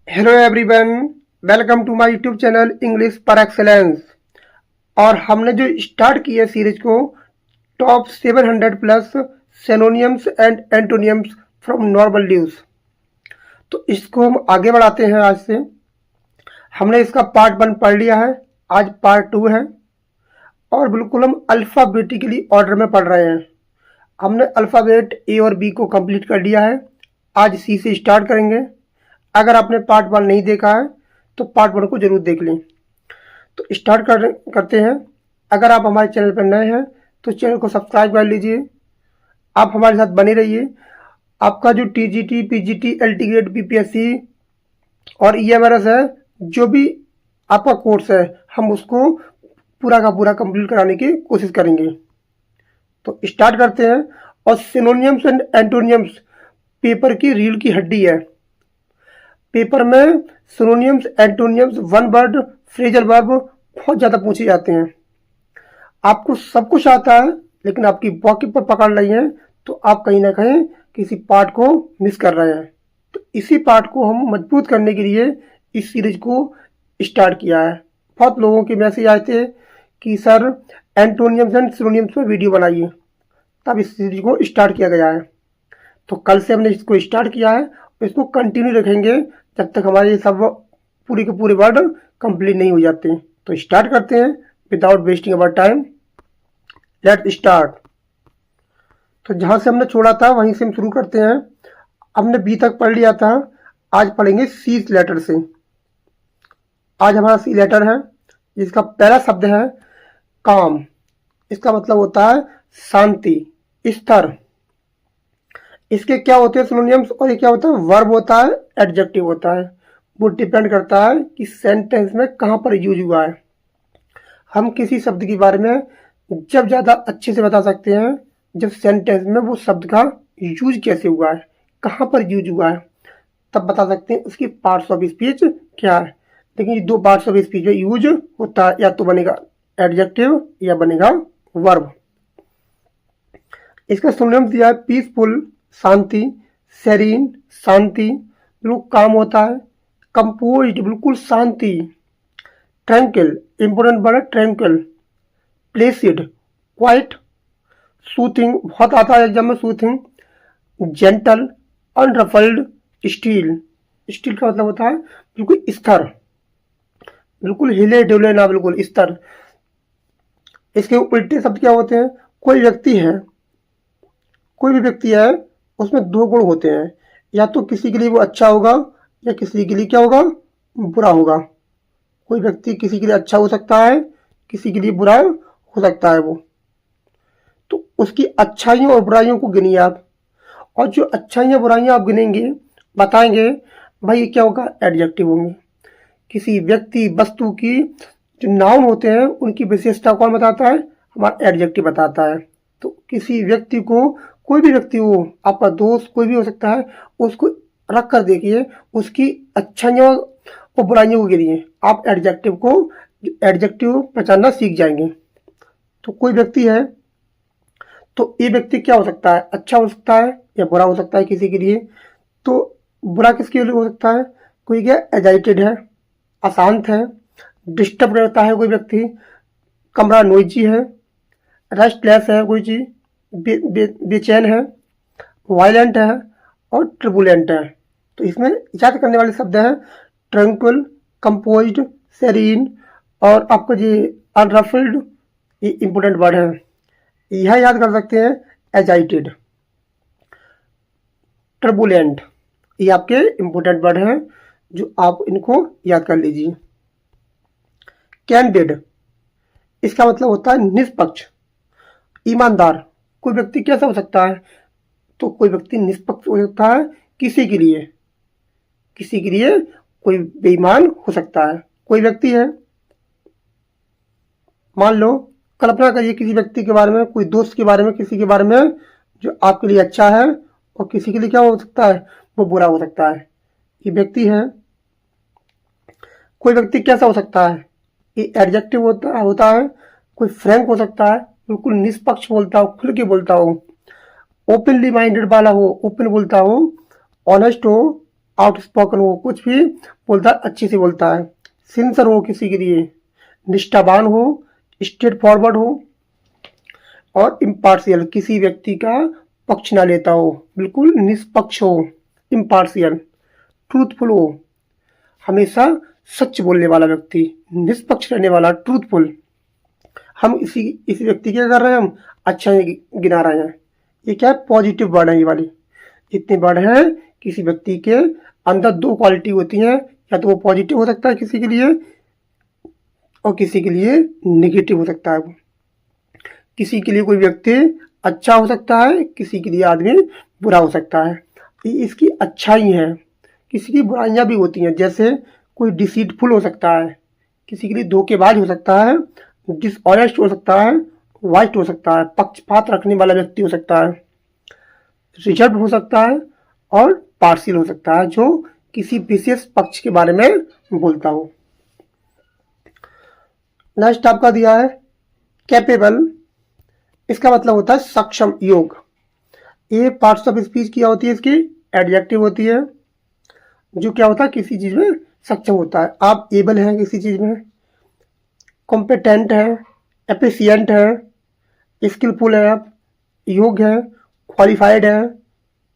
Hello everyone, welcome to my YouTube channel English पर excellence. और हमने जो स्टार्ट की है सीरीज को, top 700 plus synonyms and antonyms from normal dues, तो इसको हम आगे बढ़ाते हैं। आज से हमने इसका पार्ट 1 पढ़ लिया है, आज पार्ट 2 है और बिल्कुल हम अल्फ़ाबेटिकली ऑर्डर में पढ़ रहे हैं। हमने अल्फ़ाबेट ए और बी को कंप्लीट कर लिया है, आज सी से स्टार्ट करेंगे। अगर आपने पार्ट 1 नहीं देखा है तो पार्ट 1 को जरूर देख लें। तो स्टार्ट करते हैं। अगर आप हमारे चैनल पर नए हैं तो चैनल को सब्सक्राइब कर लीजिए, आप हमारे साथ बने रहिए। आपका जो TGT, PGT, LT grade, BPSC और ईएमआरएस है, जो भी आपका कोर्स है, हम उसको पूरा का पूरा कंप्लीट कराने की कोशिश करेंगे। तो स्टार्ट करते हैं। और सिनोनियम्स एंड एंटोनियम्स पेपर की रीढ़ की हड्डी है। पेपर में synonyms, एंटोनियम्स, one word phrasal verb बहुत ज़्यादा पूछे जाते हैं। आपको सब कुछ आता है लेकिन आपकी वॉकिंग पर पकड़ रही है, तो आप कहीं ना कहीं किसी पार्ट को मिस कर रहे हैं। तो इसी पार्ट को हम मजबूत करने के लिए इस सीरीज को स्टार्ट किया है। बहुत लोगों के मैसेज आए थे कि सर एंटोनियम्स एंड सिनोनियम्स पर वीडियो बनाइए, तब इस सीरीज को स्टार्ट किया गया है। तो कल से हमने इसको स्टार्ट किया है, इसको कंटिन्यू रखेंगे जब तक हमारे सब पूरे के पूरे वर्ड कंप्लीट नहीं हो जाते। तो स्टार्ट करते हैं without wasting our time. Let start. तो जहां से हमने छोड़ा था वहीं से हम शुरू करते हैं। हमने बी तक पढ़ लिया था, आज पढ़ेंगे सी लेटर से। आज हमारा सी लेटर है, जिसका पहला शब्द है काम। इसका मतलब होता है शांति, स्थिर। इसके क्या होते हैं सिनोनिम्स, और ये क्या होता है, वर्ब होता है, एडजेक्टिव होता है। वो डिपेंड करता है कि सेंटेंस में कहाँ पर यूज हुआ है। हम किसी शब्द के बारे में जब ज़्यादा अच्छे से बता सकते हैं जब सेंटेंस में वो शब्द का यूज कैसे हुआ है, कहाँ पर यूज हुआ है, तब बता सकते हैं उसकी पार्ट्स ऑफ स्पीच क्या है। लेकिन ये दो पार्ट्स ऑफ स्पीच में यूज होता है, या तो बनेगा एडजेक्टिव या बनेगा वर्ब। इसका सिनोनिम्स दिया है पीसफुल, शांति, सेरीन, शांति, बिल्कुल काम होता है। कंपोज्ड, बिल्कुल शांति। ट्रैंक्विल, इंपोर्टेंट वर्ड है ट्रैंक्विल। Placid, quiet. सूथिंग, बहुत आता है एग्जाम में soothing. Gentle, unruffled, still. Still का मतलब होता है बिल्कुल स्थिर, बिल्कुल हिले डुले ना, बिल्कुल स्थिर। इसके उल्टे शब्द क्या होते हैं, कोई व्यक्ति है, कोई भी व्यक्ति है, उसमें दो गुण होते हैं, या तो किसी के लिए वो अच्छा होगा या किसी के लिए क्या होगा, बुरा होगा। कोई व्यक्ति किसी के लिए अच्छा हो सकता है, किसी के लिए बुरा हो सकता है। वो तो उसकी अच्छाइयों और बुराइयों को गिनिए आप, और जो अच्छाइयाँ बुराइयाँ आप गिनेंगे, बताएंगे, भाई ये क्या होगा, एडजेक्टिव होंगे। किसी व्यक्ति वस्तु की जो नाउन होते हैं उनकी विशेषता कौन बताता है, हमारा एडजेक्टिव बताता है। तो किसी व्यक्ति को, कोई भी व्यक्ति हो, आपका दोस्त कोई भी हो सकता है, उसको रख कर देखिए, उसकी अच्छाइयों और बुराइयों को गिनिए, आप एडजेक्टिव पहचानना सीख जाएंगे। तो कोई व्यक्ति है, तो ये व्यक्ति क्या हो सकता है, अच्छा हो सकता है या बुरा हो सकता है किसी के लिए। तो बुरा किसके लिए हो सकता है, कोई क्या एजाइटेड है, अशांत है, डिस्टर्ब रहता है कोई व्यक्ति, कमरा नोइजी है, रेस्टलेस है कोई चीज़, बेचैन है, वायलेंट है और ट्रिबुलेंट है। तो इसमें याद करने वाले शब्द हैं ट्रंक्विल, कंपोज्ड, सेरीन और आपका ये अनरफल्ड, ये इंपोर्टेंट वर्ड है। यह याद कर सकते हैं, एजाइटेड, टर्बुलेंट, ये आपके इंपोर्टेंट वर्ड हैं जो आप इनको याद कर लीजिए। कैंडिड, इसका मतलब होता है निष्पक्ष, ईमानदार। कोई व्यक्ति कैसा हो सकता है, तो कोई व्यक्ति निष्पक्ष हो सकता है किसी के लिए, किसी के लिए कोई बेईमान हो सकता है। कोई व्यक्ति है, मान लो, कल्पना करिए किसी व्यक्ति के बारे में, कोई दोस्त के बारे में, किसी के बारे में जो आपके लिए अच्छा है और किसी के लिए क्या हो सकता है, वो बुरा हो सकता है। ये व्यक्ति है। कोई व्यक्ति कैसा हो सकता है, ये एडजेक्टिव होता है। कोई फ्रैंक हो सकता है, बिल्कुल निष्पक्ष बोलता हो, खुल के बोलता हो, ओपनली माइंडेड वाला हो, ओपन बोलता हो, ऑनेस्ट हो, आउटस्पोकन हो, कुछ भी बोलता है अच्छे से बोलता है, सिंसियर हो किसी के लिए, निष्ठावान हो, स्ट्रेट फॉरवर्ड हो और इम्पार्शियल, किसी व्यक्ति का पक्ष ना लेता हो, बिल्कुल निष्पक्ष हो, इम्पार्शियल, ट्रूथफुल हो, हमेशा सच बोलने वाला व्यक्ति, निष्पक्ष रहने वाला, ट्रूथफुल। हम इस व्यक्ति क्या कर रहे हैं, हम अच्छा गिना रहे हैं। ये क्या है, पॉजिटिव वर्ड है ये वाली। इतने वर्ड हैं, किसी व्यक्ति के अंदर दो क्वालिटी होती हैं, या तो वो पॉजिटिव हो सकता है किसी के लिए और किसी के लिए नेगेटिव हो सकता है। वो किसी के लिए कोई व्यक्ति अच्छा हो सकता है, किसी के लिए आदमी बुरा हो सकता है। ये इसकी अच्छाई है। किसी की बुराइयां भी होती हैं, जैसे कोई डिसीटफुल हो सकता है, किसी के लिए धोखेबाज हो सकता है, डिसऑनेस्ट हो सकता है, वाइट हो सकता है, पक्षपात रखने वाला व्यक्ति हो सकता है, रिजर्व हो सकता है और पार्शियल हो सकता है, जो किसी विशेष पक्ष के बारे में बोलता हो। नेक्स्ट आपका दिया है कैपेबल। इसका मतलब होता है सक्षम, योग। ये पार्ट्स ऑफ स्पीच क्या होती है, इसकी एडजेक्टिव होती है, जो क्या होता है, किसी चीज में सक्षम होता है। आप एबल हैं किसी चीज में, कॉम्पिटेंट है, एफिशिएंट है, स्किलफुल है आप, योग्य है, क्वालिफाइड है,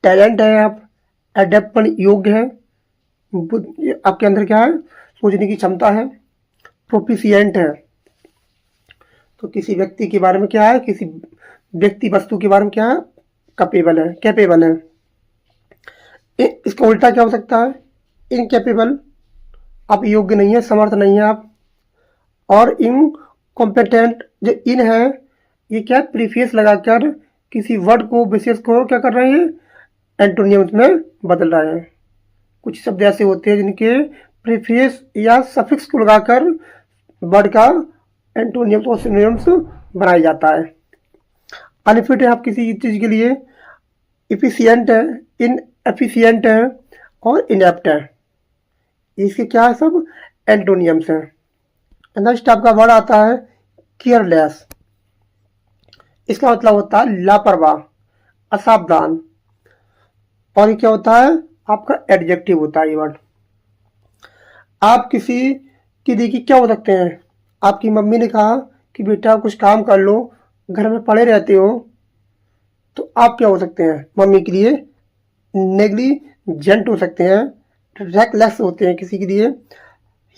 टैलेंट है आप, एडेप्ट योग्य है, आपके अंदर क्या है, सोचने की क्षमता है, प्रोफिशिएंट है। तो किसी व्यक्ति के बारे में क्या है, किसी व्यक्ति वस्तु के बारे में क्या है, कैपेबल है, कैपेबल है। इसका उल्टा क्या हो सकता है, इनकैपेबल, आप योग्य नहीं है, समर्थ नहीं है आप। और इनकॉम्पिटेंट, जो इन है ये क्या है, प्रीफियस लगाकर किसी वर्ड को, विशेष को क्या कर रहे हैं, एंटोनियम्स में बदल रहे हैं। कुछ शब्द ऐसे होते हैं जिनके प्रीफियस या सफिक्स को लगाकर वर्ड का एंटोनियम्स और सिनोनिम्स बनाया जाता है। अनफिट है आप किसी चीज के लिए, इफिशिएंट है, इनएफिशिएंट है और इनएप्ट है। इसके क्या है, सब एंटोनियम्स हैं। नेक्स्ट आपका वर्ड आता है केयरलेस। इसका मतलब होता है लापरवाह, असावधान। और ये क्या होता है, आपका एडजेक्टिव होता है ये वर्ड। आप किसी की देखिए क्या हो सकते हैं, आपकी मम्मी ने कहा कि बेटा कुछ काम कर लो, घर में पड़े रहते हो, तो आप क्या हो सकते हैं, मम्मी के लिए नेग्लिजेंट हो सकते हैं, रेकलेस होते हैं किसी के लिए,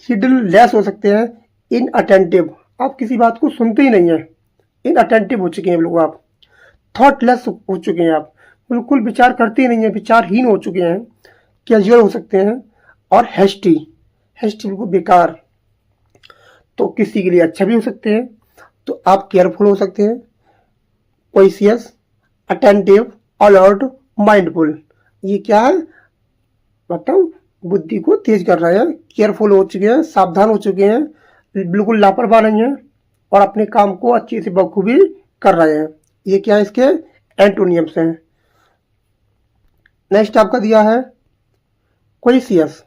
हिडनलेस हो सकते हैं, इनअटेंटिव, आप किसी बात को सुनते ही नहीं है, इनअटेंटिव हो चुके हैं लोग आप, थॉटलेस हो चुके हैं आप, बिल्कुल विचार करते ही नहीं है, विचारहीन हो चुके हैं, कैजुअल हो सकते हैं, और हेस्टी, हेस्टी बिल्कुल बेकार। तो किसी के लिए अच्छा भी हो सकते हैं, तो आप केयरफुल हो सकते हैं, कोशियस, अटेंटिव, अलर्ट, माइंडफुल। ये क्या है, मतलब बुद्धि को तेज कर रहे हैं, केयरफुल हो चुके हैं, सावधान हो चुके हैं, बिल्कुल लापरवाह नहीं है और अपने काम को अच्छी से बखूबी कर रहे हैं। ये क्या है, इसके एंटोनियम्स हैं। नेक्स्ट आपका दिया है कोशियस।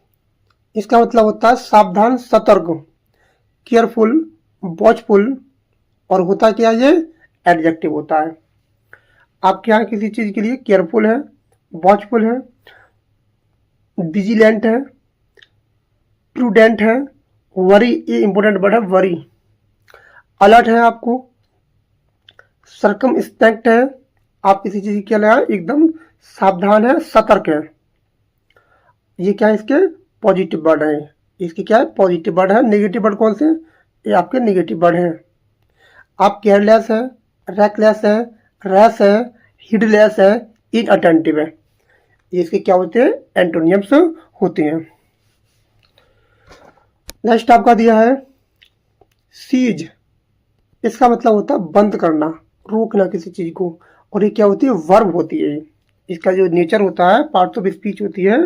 इसका मतलब होता है सावधान, सतर्क, केयरफुल, वॉचफुल। और होता क्या, ये एडजेक्टिव होता है। आप क्या है, किसी चीज के लिए केयरफुल है, वॉचफुल है, विजिलेंट है, प्रूडेंट है, वरी, ये इंपॉर्टेंट वर्ड है, वरी, अलर्ट है आपको, सर्कमस्पेक्ट है, आप किसी चीज के लिए एकदम सावधान है, सतर्क है। ये क्या है, इसके पॉजिटिव वर्ड है। इसके क्या है, पॉजिटिव वर्ड है। नेगेटिव वर्ड कौन से, ये आपके नेगेटिव वर्ड है। आप केयरलेस है, रेकलेस है, रैश है, हिडलेस है, इनअटेंटिव है। इसके क्या होते हैं, एंटोनियम्स होते हैं। नेक्स्ट आपका दिया है सीज। इसका मतलब होता है बंद करना, रोकना किसी चीज को। और ये क्या होती है, वर्ब होती है। इसका जो नेचर होता है, पार्ट्स ऑफ स्पीच होती है,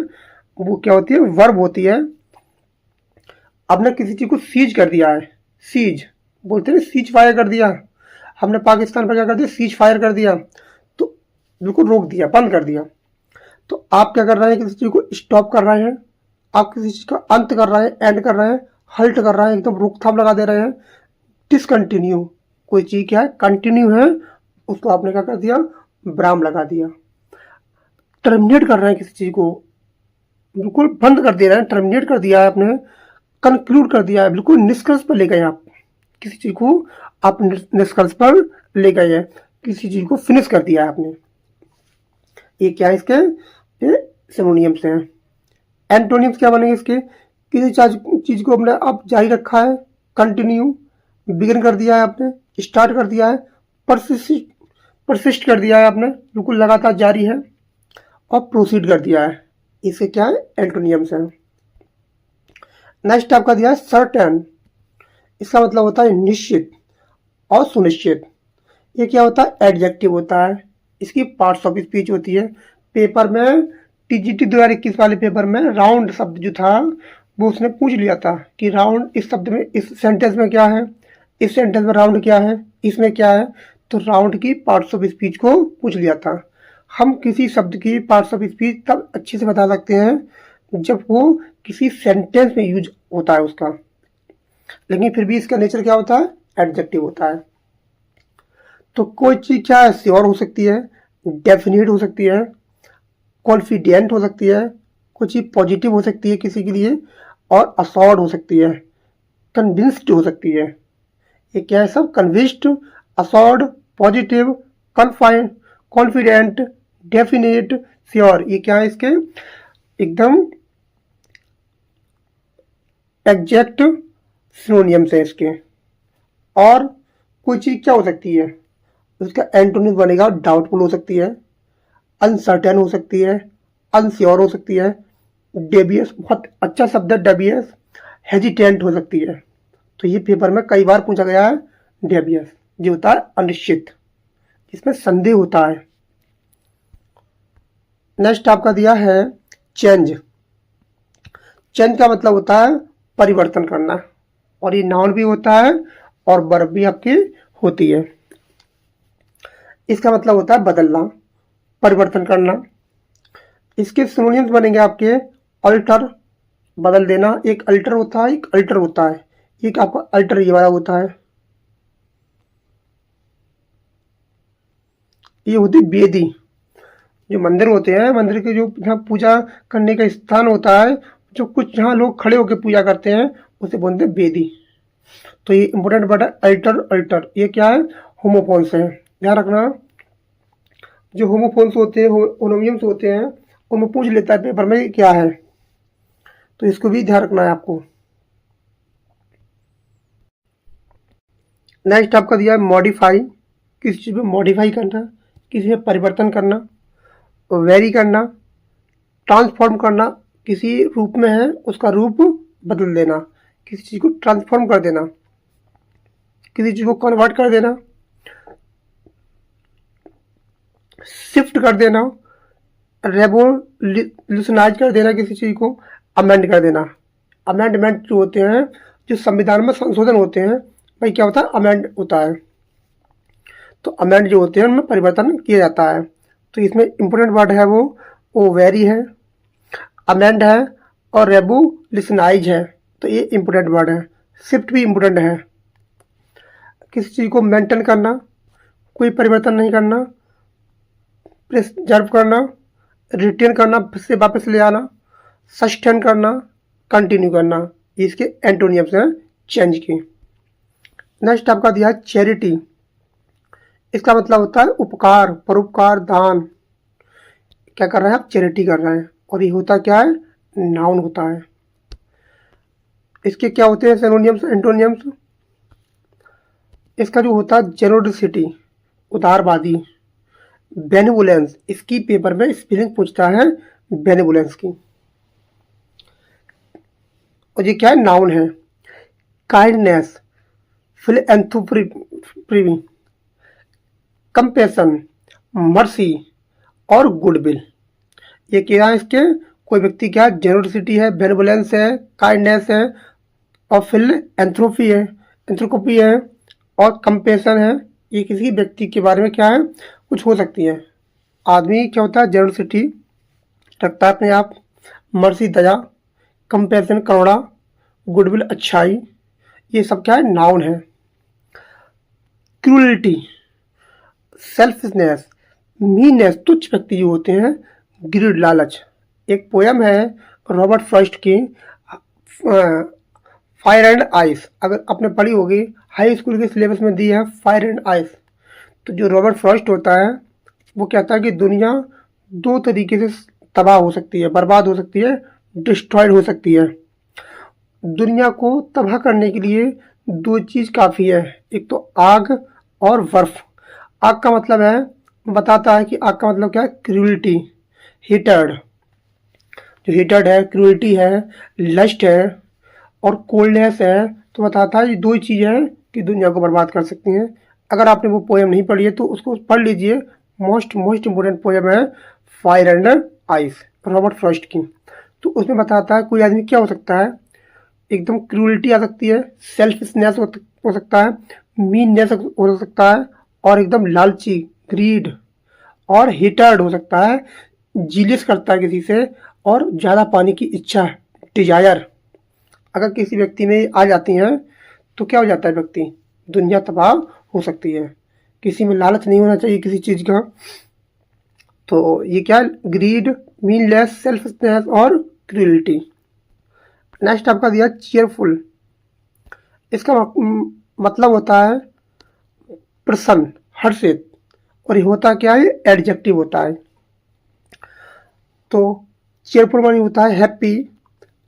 वो क्या होती है, वर्ब होती है। आपने किसी चीज को सीज कर दिया है, सीज बोलते हैं, सीज फायर कर दिया। हमने पाकिस्तान पर क्या कर दिया, सीज फायर कर दिया, तो बिल्कुल रोक दिया, बंद कर दिया। तो आप क्या कर रहे हैं, किसी चीज को स्टॉप कर रहे हैं, आप किसी चीज का अंत कर रहे हैं, एंड कर रहे हैं, हल्ट कर रहे हैं, एकदम रोकथाम लगा दे रहे हैं। डिसकंटिन्यू, कोई चीज क्या है, कंटिन्यू है, उसको आपने क्या कर दिया, विराम लगा दिया। टर्मिनेट कर रहे हैं किसी चीज को, बिल्कुल बंद कर दे रहे हैं, टर्मिनेट कर दिया है आपने, कंक्लूड कर दिया है, बिल्कुल निष्कर्ष पर ले गए आप किसी चीज़ को, आप निष्कर्ष पर ले गए हैं, किसी चीज़ को फिनिश कर दिया है आपने। ये क्या है इसके, ये सिनोनिम्स हैं। एंटोनिम्स क्या बनेंगे इसके, किसी चीज़ को हमने आप जारी रखा है, कंटिन्यू, बिगिन कर दिया है आपने, स्टार्ट कर दिया है, परसिस्ट कर दिया है आपने, बिल्कुल लगातार जारी है, और प्रोसीड कर दिया है। इसे क्या है, एंटोनिम्स हैं। नेक्स्ट आपका दिया है सर्टेन, इसका मतलब होता है निश्चित और सुनिश्चित। ये क्या होता है, एडजेक्टिव होता है, इसकी पार्ट्स ऑफ स्पीच होती है। पेपर में टीजीटी 2021 वाले पेपर में राउंड शब्द जो था वो उसने पूछ लिया था कि राउंड इस शब्द में, इस सेंटेंस में क्या है, इस सेंटेंस में राउंड क्या है, इसमें क्या है, तो राउंड की पार्ट्स ऑफ स्पीच को पूछ लिया था। हम किसी शब्द की पार्ट्स ऑफ स्पीच तब अच्छे से बता सकते हैं जब वो किसी सेंटेंस में यूज होता है उसका, लेकिन फिर भी इसका नेचर क्या होता है, एडजेक्टिव होता है। तो कोई चीज़ क्या है, श्योर हो सकती है, डेफिनेट हो सकती है, कॉन्फिडेंट हो सकती है, कोई चीज़ पॉजिटिव हो सकती है किसी के लिए, और असॉर्ड हो सकती है, कन्विंस्ड हो सकती है। ये क्या है सब, convinced, assured, positive, confident, definite, sure, ये क्या है इसके एकदम एग्जैक्ट सिनोनिम्स है इसके। और कोई चीज़ क्या हो सकती है, उसका एंटोनिम बनेगा, डाउटफुल हो सकती है, अनसर्टेन हो सकती है, अनश्योर हो सकती है, डेबियस, बहुत अच्छा शब्द है डेबियस, हेजिटेंट हो सकती है। तो ये पेपर में कई बार पूछा गया है। डेबियस जो होता है अनिश्चित, इसमें संदेह होता है। नेक्स्ट आपका दिया है चेंज। चेंज का मतलब होता है परिवर्तन करना, और ये नाउन भी होता है और वर्ब भी आपकी होती है। इसका मतलब होता है बदलना, परिवर्तन करना। इसके सिनोनिम्स बनेंगे आपके अल्टर, बदल देना, एक अल्टर होता है, एक अल्टर होता है, एक आपका अल्टर ये वाला होता है। ये होती है वेदी, जो मंदिर होते हैं, मंदिर के जो जहाँ पूजा करने का स्थान होता है, जो कुछ जहाँ लोग खड़े होकर पूजा करते हैं, उसे बोलते हैं वेदी। तो ये इंपॉर्टेंट वर्ड है अल्टर। अल्टर ये क्या है, होमोफोन्स है, ध्यान रखना। जो होमोफोन्स होते हैं, होमोनिम्स होते हैं, उनमें पूछ लेता है पेपर में क्या है, तो इसको भी ध्यान रखना है आपको। नेक्स्ट आपका दिया है मॉडिफाई, किसी चीज़ में मॉडिफाई करना, किसी में परिवर्तन करना, वेरी करना, ट्रांसफॉर्म करना, किसी रूप में है उसका रूप बदल देना, किसी चीज़ को ट्रांसफॉर्म कर देना, किसी चीज़ को कन्वर्ट कर देना, शिफ्ट कर देना, रेवोल्यूशनाइज कर देना किसी चीज़ को, अमेंड कर देना। अमेंडमेंट जो होते हैं, जो संविधान में संशोधन होते हैं, भाई क्या होता है, अमेंड होता है। तो अमेंड जो होते हैं उनमें परिवर्तन किया जाता है। तो इसमें इंपॉर्टेंट वर्ड है वो वेरी है, अमेंड है, और रेवोल्यूशनाइज है। तो ये इंपॉर्टेंट वर्ड है। शिफ्ट भी इम्पोर्टेंट है, किसी चीज़ को मेंटेन करना, कोई परिवर्तन नहीं करना, प्रिजर्व करना, रिटेन करना, फिर से वापस ले आना, सस्टेन करना, कंटिन्यू करना, ये इसके एंटोनिम्स हैं चेंज के। नेक्स्ट आपका दिया है चैरिटी। इसका मतलब होता है उपकार, परोपकार, दान। क्या कर रहे हैं आप, चैरिटी कर रहे हैं, और ये होता क्या है, नाउन होता है। इसके क्या होते हैं सिनोनिम्स, एंटोनिम्स। इसका जो होता है जेनरोसिटी, उदारवादी, बेनिवोलेंस, इसकी पेपर में स्पेलिंग पूछता है बेनिवोलेंस की, और ये क्या है, नाउन है। काइंडनेस, फिलएंथ्रोपी, कंपैशन, मर्सी, और गुडविल। ये क्या है इसके, कोई व्यक्ति क्या जेनरोसिटी है, बेनिवोलेंस है, काइंडनेस है, और फिलएंथ्रोपी है, एंथ्रोपी है, और कंपैशन है। ये किसी व्यक्ति के बारे में क्या है, कुछ हो सकती है। आदमी क्या होता है, जेनरोसिटी रखता है अपने आप, मर्सी दया, कंपैशन करुणा, गुडविल अच्छाई, ये सब क्या है, नाउन है। क्रूरलिटी, सेल्फिशनेस, मीननेस, तुच्छ व्यक्ति जो होते हैं, ग्रीड लालच। एक पोयम है रॉबर्ट फ्रॉस्ट की फायर एंड आइस, अगर आपने पढ़ी होगी, हाई स्कूल के सिलेबस में दी है फायर एंड आइस। तो जो रॉबर्ट फ्रॉस्ट होता है वो कहता है कि दुनिया दो तरीके से तबाह हो सकती है, बर्बाद हो सकती है, डिस्ट्रॉयड हो सकती है। दुनिया को तबाह करने के लिए दो चीज़ काफ़ी है, एक तो आग और बर्फ। आग का मतलब है, बताता है कि आग का मतलब क्या है, क्रूलिटी, हीटर्ड। जो हीटर्ड है, क्रूलिटी है, लस्ट है और कोल्डनेस है। तो बताता है ये दो चीज़ें हैं कि दुनिया को बर्बाद कर सकती हैं। अगर आपने वो पोएम नहीं पढ़ी है तो उसको पढ़ लीजिए, मोस्ट इम्पोर्टेंट पोएम है fire and ice, Robert Frost की। तो उसमें बताता है कोई आदमी क्या हो सकता है, एकदम क्रूलिटी आ सकती है, सेल्फिशनेस हो सकता है, मीननेस हो सकता है, और एकदम लालची, ग्रीड, और हिटर्ड हो सकता है, जीलियस करता है किसी से, और ज़्यादा पाने की इच्छा, डिजायर अगर किसी व्यक्ति में आ जाती हैं तो क्या हो जाता है व्यक्ति, दुनिया तबाह हो सकती है। किसी में लालच नहीं होना चाहिए किसी चीज़ का। तो ये क्या, ग्रीड, मीनलेस, सेल्फिशनेस और क्रूलिटी। नेक्स्ट आपका दिया चीयरफुल। इसका मतलब होता है प्रसन्न, हर्षित, और ये होता क्या है, एडजेक्टिव होता है। तो चीयरफुल मानी होता है हैप्पी,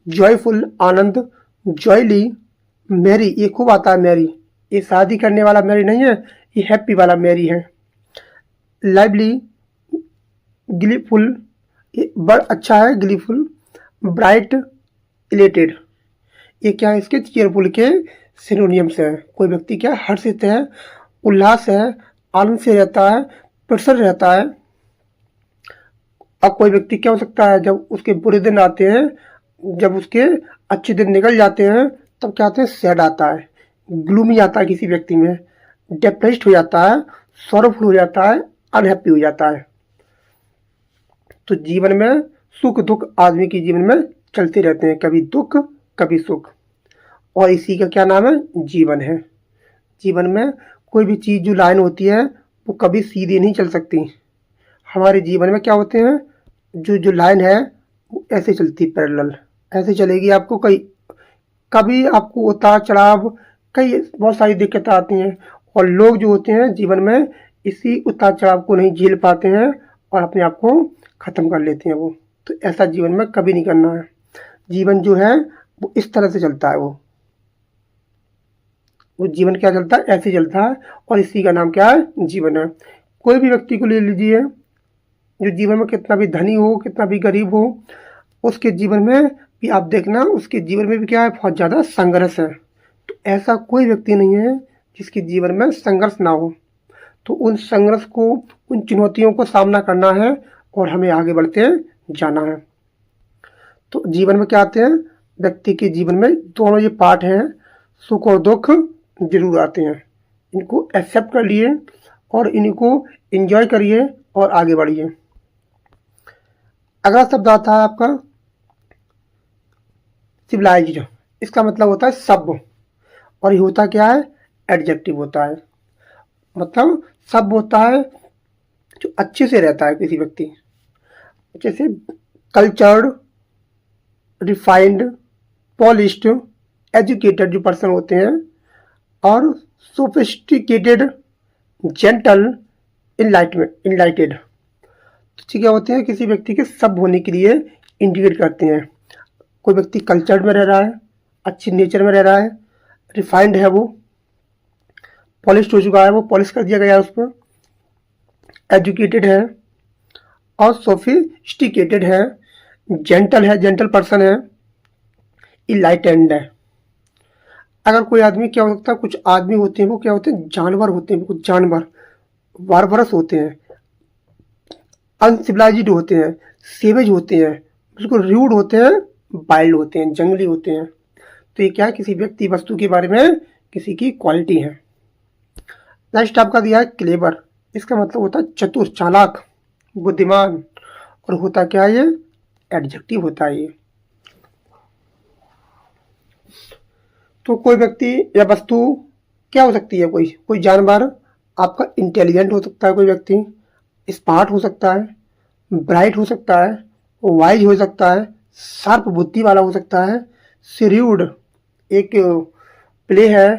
जॉयफुल, आनंद, जॉयली, मैरी, ये खूब आता है मैरी, ये शादी करने वाला मैरी नहीं है, ये हैप्पी वाला मैरी है। लाइवली, ग्लीफुल, ये बड़ अच्छा है, ग्लीफुल, ब्राइट, इलेटेड, ये क्या है, इसके चीयरफुल के सिनोनियम्स हैं। कोई व्यक्ति क्या हर्षित है, उल्लास है, आनंद से रहता है, प्रसन्न रहता है। अब कोई व्यक्ति क्या हो सकता है, जब उसके बुरे दिन आते हैं, जब उसके अच्छे दिन निकल जाते हैं, तब क्या आते हैं, सैड आता है, ग्लूमी आता है किसी व्यक्ति में, डिप्रेस्ड हो जाता है, सॉरोफुल हो जाता है, अनहैप्पी हो जाता है। तो जीवन में सुख दुख आदमी के जीवन में चलते रहते हैं, कभी दुख कभी सुख, और इसी का क्या नाम है, जीवन है। जीवन में कोई भी चीज़ जो लाइन होती है वो कभी सीधी नहीं चल सकती। हमारे जीवन में क्या होते हैं, जो जो लाइन है वो ऐसे चलती, पैरेलल ऐसे चलेगी। आपको कभी आपको उतार चढ़ाव, कई बहुत सारी दिक्कतें आती हैं, और लोग जो होते हैं जीवन में इसी उतार चढ़ाव को नहीं झेल पाते हैं और अपने आप को ख़त्म कर लेते हैं वो। तो ऐसा जीवन में कभी नहीं करना है। जीवन जो है वो इस तरह से चलता है, वो जीवन क्या चलता है, ऐसे चलता है, और इसी का नाम क्या है, जीवन है। कोई भी व्यक्ति को ले लीजिए, जो जीवन में कितना भी धनी हो, कितना भी गरीब हो, उसके जीवन में भी आप देखना, उसके जीवन में भी क्या है, बहुत ज़्यादा संघर्ष है। तो ऐसा कोई व्यक्ति नहीं है जिसके जीवन में संघर्ष ना हो। तो उन संघर्ष को, उन चुनौतियों को सामना करना है और हमें आगे बढ़ते जाना है। तो जीवन में क्या आते हैं, व्यक्ति के जीवन में दोनों ये पार्ट हैं, सुख और दुख जरूर आते हैं। इनको एक्सेप्ट कर लिए और इनको एंजॉय करिए और आगे बढ़िए। अगला शब्द आता है आपका सिविलाइज्ड। इसका मतलब होता है सभ्य, और ये होता क्या है, एडजेक्टिव होता है। मतलब सभ्य होता है जो अच्छे से रहता है किसी व्यक्ति, जैसे कल्चर्ड, रिफाइंड, पॉलिश्ड, एजुकेटेड जो पर्सन होते हैं, और सोफिस्टिकेटेड, जेंटल, इनलाइटेड। तो क्या होते हैं, किसी व्यक्ति के सब होने के लिए इंडिकेट करते हैं। कोई व्यक्ति कल्चर्ड में रह रहा है, अच्छी नेचर में रह रहा है, रिफाइंड है, वो पॉलिश्ड हो चुका है, वो पॉलिश कर दिया गया है उस पर, एजुकेटेड है, और सोफिस्टिकेटेड है, जेंटल है, जेंटल पर्सन है, इनलाइटेंड है। अगर कोई आदमी क्या हो सकता है, कुछ आदमी होते हैं वो क्या होते हैं, जानवर होते हैं, कुछ जानवर बारबरस होते हैं, अनसिविलाइज्ड होते हैं, सेवेज होते हैं, बिल्कुल रूड होते हैं, वाइल्ड होते हैं, जंगली होते हैं। तो ये क्या है, किसी व्यक्ति वस्तु के बारे में किसी की क्वालिटी है। नेक्स्ट आपका दिया है क्लेवर। इसका मतलब होता है चतुर, चालाक, बुद्धिमान, और होता क्या है, ये एडजेक्टिव होता है ये। तो कोई व्यक्ति या वस्तु क्या हो सकती है, कोई जानवर आपका इंटेलिजेंट हो सकता है, कोई व्यक्ति स्मार्ट हो सकता है, ब्राइट हो सकता है, वाइज हो सकता है, शार्प बुद्धि वाला हो सकता है। श्रीव्ड एक प्ले है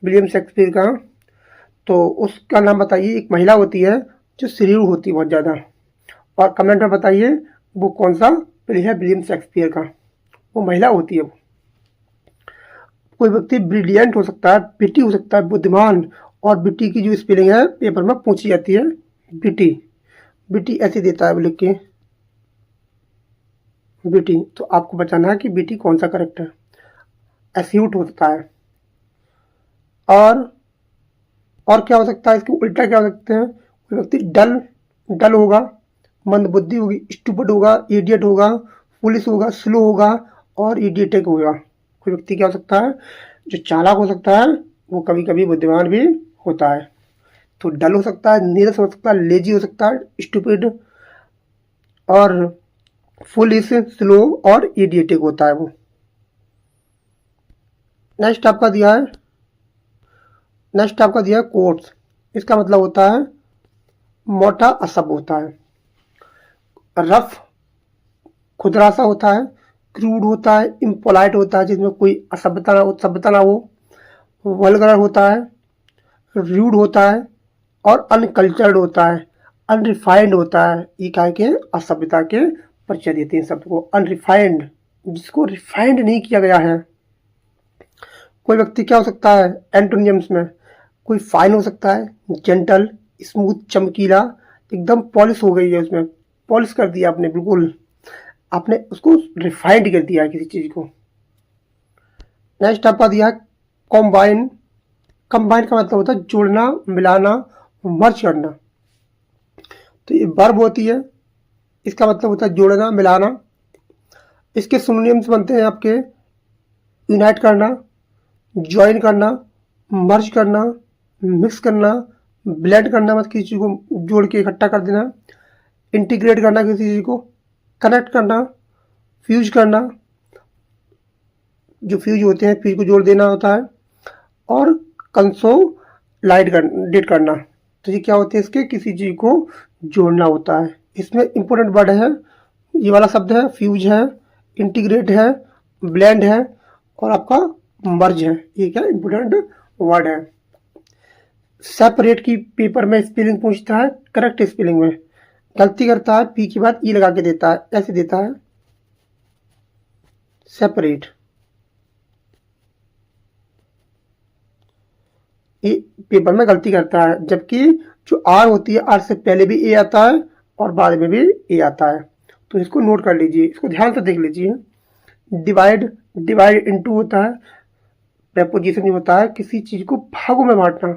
विलियम शेक्सपियर का, तो उसका नाम बताइए। एक महिला होती है जो श्रीव्ड होती है बहुत ज़्यादा, और कमेंट में बताइए वो कौन सा प्ले है विलियम शेक्सपियर का, वो महिला होती है वो। कोई व्यक्ति ब्रिलियंट हो सकता है, बिटी हो सकता है, बुद्धिमान, और बिटी की जो स्पेलिंग है पेपर में पूछी जाती है, बिटी। बिटी ऐसे देता है लिख के, बिटी। तो आपको बताना है कि बिटी कौन सा करेक्ट है। एस्यूट होता है। और क्या हो सकता है, इसके उल्टा क्या हो सकते हैं। कोई व्यक्ति डल होगा, मंदबुद्धि होगी, स्टूपिड होगा, इडियट होगा, पुलिस होगा, स्लो होगा, और इडियटिक होगा। कोई व्यक्ति क्या हो सकता है, जो चालाक हो सकता है वो कभी कभी बुद्धिमान भी होता है। तो डल हो सकता है, नीरस हो सकता है, लेजी हो सकता है, स्टूपिड और पुलिस, स्लो और इडियटिक होता है वो। नेक्स्ट आपका दिया है कोट्स। इसका मतलब होता है मोटा असभ्य होता है, रफ खुदरा सा होता है, क्रूड होता है, इम्पोलाइट होता है जिसमें कोई सभ्यता ना हो, वल्गर होता है, रूड होता है, और अनकल्चर्ड होता है, अनरिफाइंड होता है। ये क्या के असभ्यता के परिचय देते हैं शब्द को। अनरिफाइंड, जिसको रिफाइंड नहीं किया गया है। कोई व्यक्ति क्या हो सकता है एंटोनियम्स में, कोई फाइन हो सकता है, जेंटल, स्मूथ, चमकीला, एकदम पॉलिश हो गई है, उसमें पॉलिश कर दिया आपने, बिल्कुल आपने उसको रिफाइंड कर दिया है किसी चीज़ को। नेक्स्ट आपका दिया है कॉम्बाइन। कंबाइन का मतलब होता है जोड़ना, मिलाना, मर्ज करना। तो ये वर्ब होती है, इसका मतलब होता है जोड़ना, मिलाना। इसके सिनोनिम्स बनते हैं आपके यूनाइट करना, ज्वाइन करना, मर्ज करना, मिक्स करना, ब्लेंड करना, मतलब किसी चीज़ को जोड़ के इकट्ठा कर देना, इंटीग्रेट करना किसी चीज़ को, कनेक्ट करना, फ्यूज करना, जो फ्यूज होते हैं फ्यूज को जोड़ देना होता है, और कंसोलाइडेट करना। तो ये क्या होते हैं, इसके किसी चीज़ को जोड़ना होता है। इसमें इंपॉर्टेंट वर्ड है, ये वाला शब्द है, फ्यूज है, इंटीग्रेट है, ब्लेंड है, और आपका मर्ज है। ये क्या इंपॉर्टेंट वर्ड है। सेपरेट की पेपर में स्पेलिंग पूछता है, करेक्ट स्पेलिंग में गलती करता है, पी के बाद ई लगा के देता है, ऐसे देता है सेपरेट। ये पेपर में गलती करता है, जबकि जो आर होती है, आर से पहले भी ए आता है और बाद में भी ए आता है। तो इसको नोट कर लीजिए, इसको ध्यान से देख लीजिए। डिवाइड इनटू होता है, प्रेपोजिशन होता है किसी चीज को भागों में बांटना,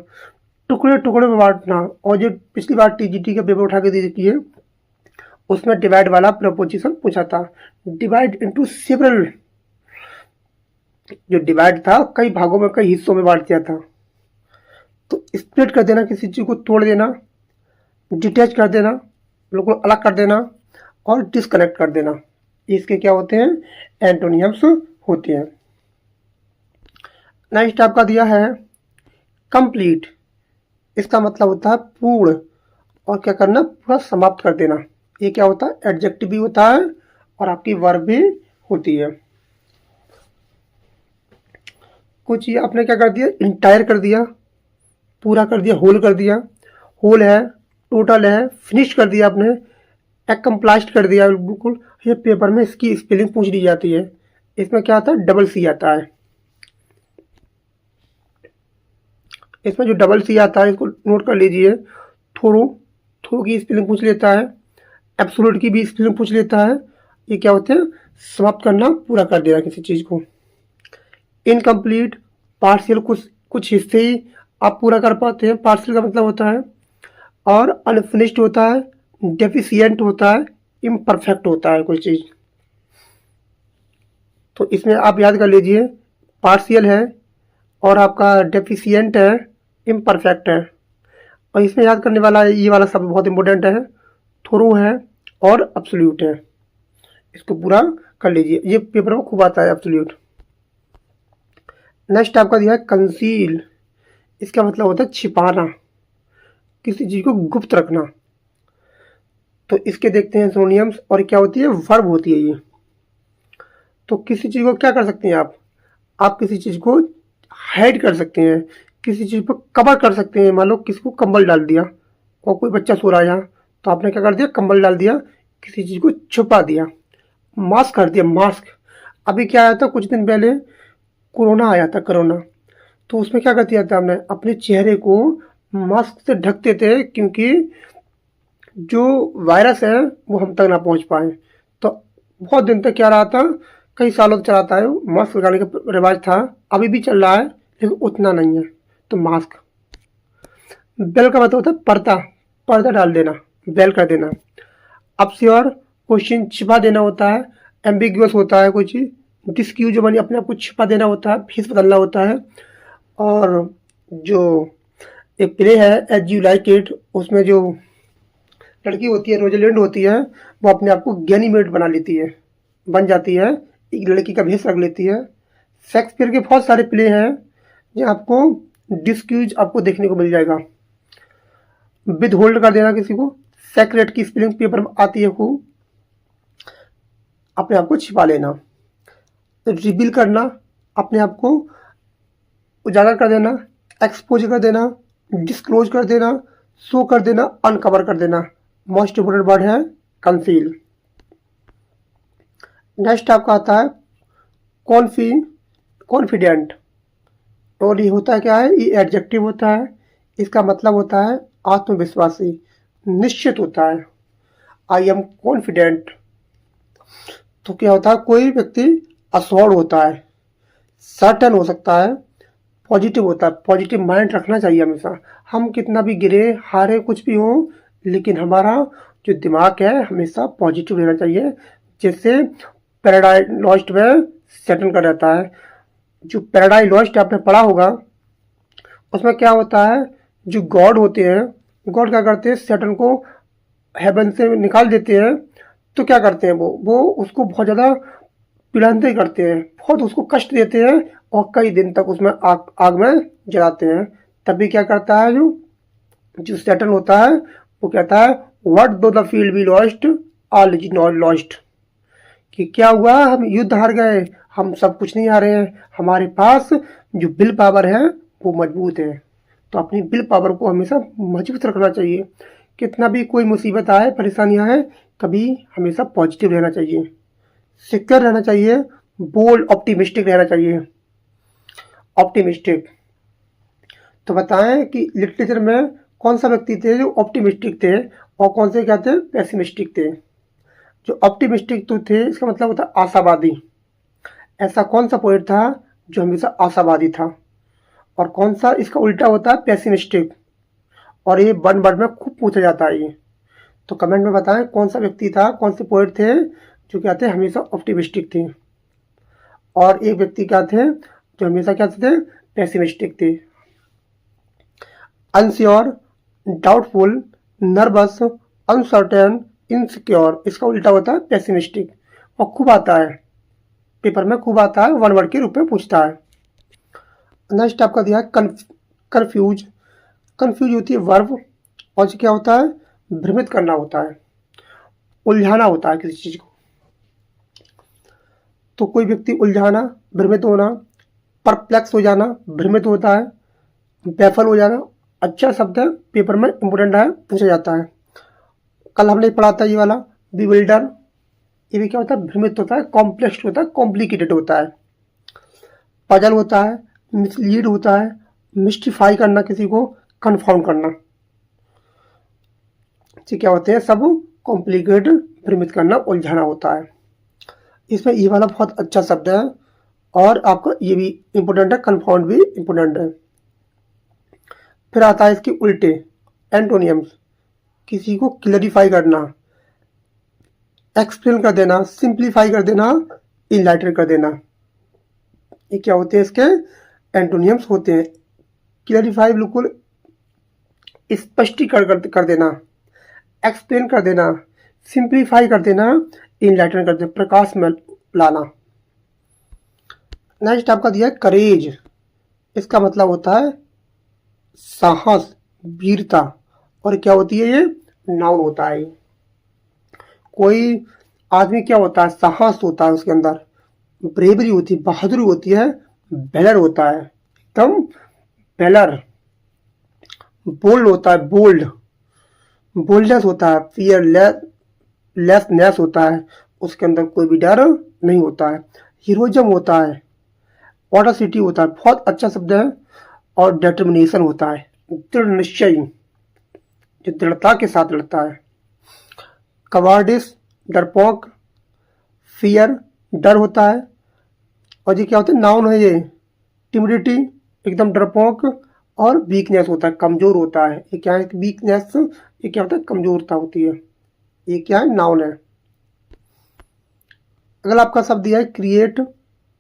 टुकड़े टुकड़े में बांटना। और जो पिछली बार टीजीटी का पेपर उठा के दे दिए उसमें डिवाइड वाला प्रपोजिशन पूछा था। डिवाइड इनटू सेवरल, जो डिवाइड था कई भागों में, कई हिस्सों में बांट दिया था। तो स्प्लिट कर देना, किसी चीज को तोड़ देना, डिटैच कर देना, बिल्कुल अलग कर देना, और डिस्कनेक्ट कर देना। इसके क्या होते हैं, एंटोनियम्स होते हैं। नेक्स्ट आपका दिया है कंप्लीट। इसका मतलब होता है पूर्ण, और क्या करना, पूरा समाप्त कर देना। ये क्या होता है, एडजेक्टिव भी होता है और आपकी वर्ब भी होती है। कुछ ये आपने क्या कर दिया, इंटायर कर दिया, पूरा कर दिया, होल कर दिया, होल है, टोटल है, फिनिश कर दिया आपने, एक्म्प्लाइज्ड कर दिया बिल्कुल। ये पेपर में इसकी स्पेलिंग पूछ ली जाती है। इसमें क्या आता है, डबल सी आता है। इसमें जो डबल सी आता है इसको नोट कर लीजिए। थोरो की स्पेलिंग पूछ लेता है, एब्सोल्यूट की भी स्पेलिंग पूछ लेता है। ये क्या होते हैं, समाप्त करना, पूरा कर देना किसी चीज़ को। इनकम्प्लीट, पार्शियल, कुछ हिस्से ही आप पूरा कर पाते हैं, पार्शियल का मतलब होता है। और अनफिनिश्ड होता है, डेफिशिएंट होता है, इम्परफेक्ट होता है कोई चीज़। तो इसमें आप याद कर लीजिए, पार्शियल है और आपका डेफिशिएंट है, इम्परफेक्ट है। और इसमें याद करने वाला ये वाला शब्द बहुत इंपॉर्टेंट है, थोरो है और एब्सोल्यूट है। इसको पूरा कर लीजिए, ये पेपर में खूब आता है एब्सोल्यूट। नेक्स्ट आपका दिया है कंसील। इसका मतलब होता है छिपाना, किसी चीज़ को गुप्त रखना। तो इसके देखते हैं सिनोनिम्स, और क्या होती है, वर्ब होती है ये। तो किसी चीज़ को क्या कर सकते हैं आप किसी चीज़ को हाइड कर सकते हैं, किसी चीज़ पर कवर कर सकते हैं। मान लो किसी को कंबल डाल दिया और कोई बच्चा सो रहा है यहाँ, तो आपने क्या कर दिया, कंबल डाल दिया, किसी चीज़ को छुपा दिया, मास्क कर दिया, मास्क। अभी क्या आया था कुछ दिन पहले, कोरोना आया था, कोरोना। तो उसमें क्या कर दिया था हमने, अपने चेहरे को मास्क से ढकते थे, क्योंकि जो वायरस है वो हम तक ना पहुंच पाए। तो बहुत दिन तक क्या रहा था, कई सालों तक चलाता है, मास्क लगाने का रिवाज था, अभी भी चल रहा है लेकिन उतना नहीं है। तो मास्क। बेल का मतलब होता है पर्दा, पर्दा डाल देना, बेल कर देना। अब से और क्वेश्चन छिपा देना होता है, एम्बिग्यूअस होता है कोई चीज़, डिस्क्यू जो बनी अपने आप को छिपा देना होता है, फेस बदलना होता है। और जो एक प्ले है एज यू लाइक इट, उसमें जो लड़की होती है, रोजलिंड होती है, वो अपने आप को गैनीमेड बना लेती है, बन जाती है, एक लड़की का भेष रख लेती है। शेक्सपियर के बहुत सारे प्ले हैं जहाँ आपको डिस्क्यूज आपको देखने को मिल जाएगा। विद होल्ड कर देना किसी को, सेक्रेट की स्पेलिंग पेपर में आती है खूब, अपने आप को छिपा लेना। रिवील करना, अपने आप को उजागर कर देना, एक्सपोज कर देना, डिस्क्लोज कर देना, शो कर देना, अनकवर कर देना। मोस्ट इंपोर्टेंट वर्ड है कंसील। नेक्स्ट आपका आता है कॉन्फिडेंट। और ये होता है क्या है, ये एडजेक्टिव होता है, इसका मतलब होता है आत्मविश्वासी, निश्चित होता है। I am confident. तो क्या होता है, कोई व्यक्ति असोर्ड होता है, सर्टेन हो सकता है, पॉजिटिव होता है। पॉजिटिव माइंड रखना चाहिए हमेशा। हम कितना भी गिरे हारे कुछ भी हो, लेकिन हमारा जो दिमाग है हमेशा पॉजिटिव रहना चाहिए, जिससे पैराडाइज लॉस्ट में सेटल कर रहता है। जो पैराडाइज लॉस्ट आपने पढ़ा होगा, उसमें क्या होता है, जो गॉड होते हैं, गॉड क्या करते हैं, सैटर्न को हेवन से निकाल देते हैं। तो क्या करते हैं, वो उसको बहुत ज़्यादा पिलाते करते हैं, बहुत उसको कष्ट देते हैं, और कई दिन तक उसमें आग में जलाते हैं। तभी क्या करता है, जो सैटर्न होता है वो कहता है व्हाट दो the field be lost all is not lost, कि क्या हुआ, हम युद्ध हार गए, हम सब कुछ नहीं हारे हैं, हमारे पास जो विल पावर है वो मजबूत है। तो अपनी विल पावर को हमेशा मजबूत रखना चाहिए। कितना भी कोई मुसीबत आए, परेशानियां आए, कभी हमेशा पॉजिटिव रहना चाहिए, सिक्योर रहना चाहिए, बोल्ड ऑप्टिमिस्टिक रहना चाहिए। ऑप्टिमिस्टिक। तो बताएं कि लिटरेचर में कौन सा व्यक्ति थे जो ऑप्टिमिस्टिक थे, और कौन से क्या थे, पेसिमिस्टिक थे। जो ऑप्टिमिस्टिक तो थे, इसका मतलब होता है आशावादी। ऐसा कौन सा पोएट था जो हमेशा आशावादी था, और कौन सा इसका उल्टा होता है, पेसिमिस्टिक। और ये वन वर्ड में खूब पूछा जाता है ये। तो कमेंट में बताएं कौन सा व्यक्ति था, कौन से पोएट थे जो क्या थे, हमेशा ऑप्टिमिस्टिक थे, और एक व्यक्ति क्या थे जो हमेशा क्या थे, पेसिमिस्टिक थे। Unsure, doubtful, nervous, uncertain, insecure, इसका उल्टा होता है पेसिमिस्टिक। और खूब आता है पेपर में, खूब आता है, वन वर्ड के रूप में पूछता है। नेक्स्ट आपका दिया है कंफ्यूज। कंफ्यूज होती है वर्ब, और क्या होता है, भ्रमित करना होता है, उलझाना होता है किसी चीज को। तो कोई व्यक्ति उलझाना, भ्रमित होना, परप्लेक्स हो जाना, भ्रमित होता है, बैफल हो जाना। अच्छा शब्द है, पेपर में इंपोर्टेंट है, पूछा जाता है। कल हमने पढ़ा था ये वाला बिविल्डर। ये भी क्या होता है, भ्रमित होता है, कॉम्प्लेक्स होता है, कॉम्प्लिकेटेड होता है। पजल होता है, मिसलीड होता है, मिस्टिफाई करना, किसी को कंफाउंड करना। ये क्या होते हैं, सब कॉम्प्लिकेट, भ्रमित करना, उलझाना होता है। इसमें ये वाला बहुत अच्छा शब्द है, और आपको ये भी इंपोर्टेंट है, कंफाउंड भी इंपोर्टेंट है। फिर आता है इसके उल्टे, एंटोनियम्स। किसी को क्लैरिफाई करना, एक्सप्लेन कर देना, सिंप्लीफाई कर देना, इनलाइटन कर देना। ये क्या होते हैं, इसके एंटोनियम्स होते हैं। क्लैरिफाई बिल्कुल स्पष्टीकरण कर देना, एक्सप्लेन कर देना, सिंप्लीफाई कर देना, इनलाइटन कर देना, प्रकाश में लाना। नेक्स्ट आपका दिया है करेज। इसका मतलब होता है साहस, वीरता। और क्या होती है, ये नाउन होता है। कोई आदमी क्या होता है, साहस होता है उसके अंदर, ब्रेवरी होती है, बहादुरी होती है, वेलर होता है, एकदम वेलर। बोल्ड होता है, बोल्ड, बोल्डनेस होता है, फियरलेसनेस होता है, उसके अंदर कोई भी डर नहीं होता है। हीरोइज्म होता है, ऑडेसिटी होता है, बहुत अच्छा शब्द है। और डिटर्मिनेशन होता है, दृढ़ निश्चय, जो दृढ़ता के साथ लड़ता है। कवार्डिस, डरपोक, फियर, डर होता है। और ये क्या होता है, नाउन है ये। टिमिडिटी, एकदम डरपोक। और वीकनेस होता है, कमजोर होता है। ये क्या है, वीकनेस, ये क्या होता है, कमजोरता होती है। ये क्या है, नाउन है। अगर आपका शब्द दिया है क्रिएट,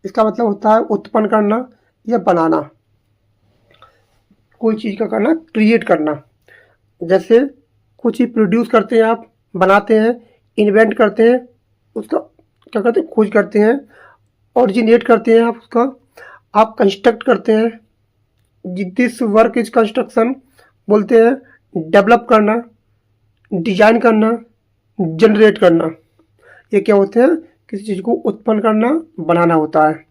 इसका मतलब होता है उत्पन्न करना या बनाना, कोई चीज़ का करना, क्रिएट करना। जैसे कुछ चीज़ प्रोड्यूस करते हैं आप, बनाते हैं, इन्वेंट करते हैं, उसका क्या करते हैं, खोज करते हैं, ओरिजिनेट करते हैं आप उसका, आप कंस्ट्रक्ट करते हैं। दिस वर्क इज कंस्ट्रक्शन बोलते हैं। डेवलप करना, डिजाइन करना, जनरेट करना, ये क्या होते हैं, किसी चीज़ को उत्पन्न करना, बनाना होता है।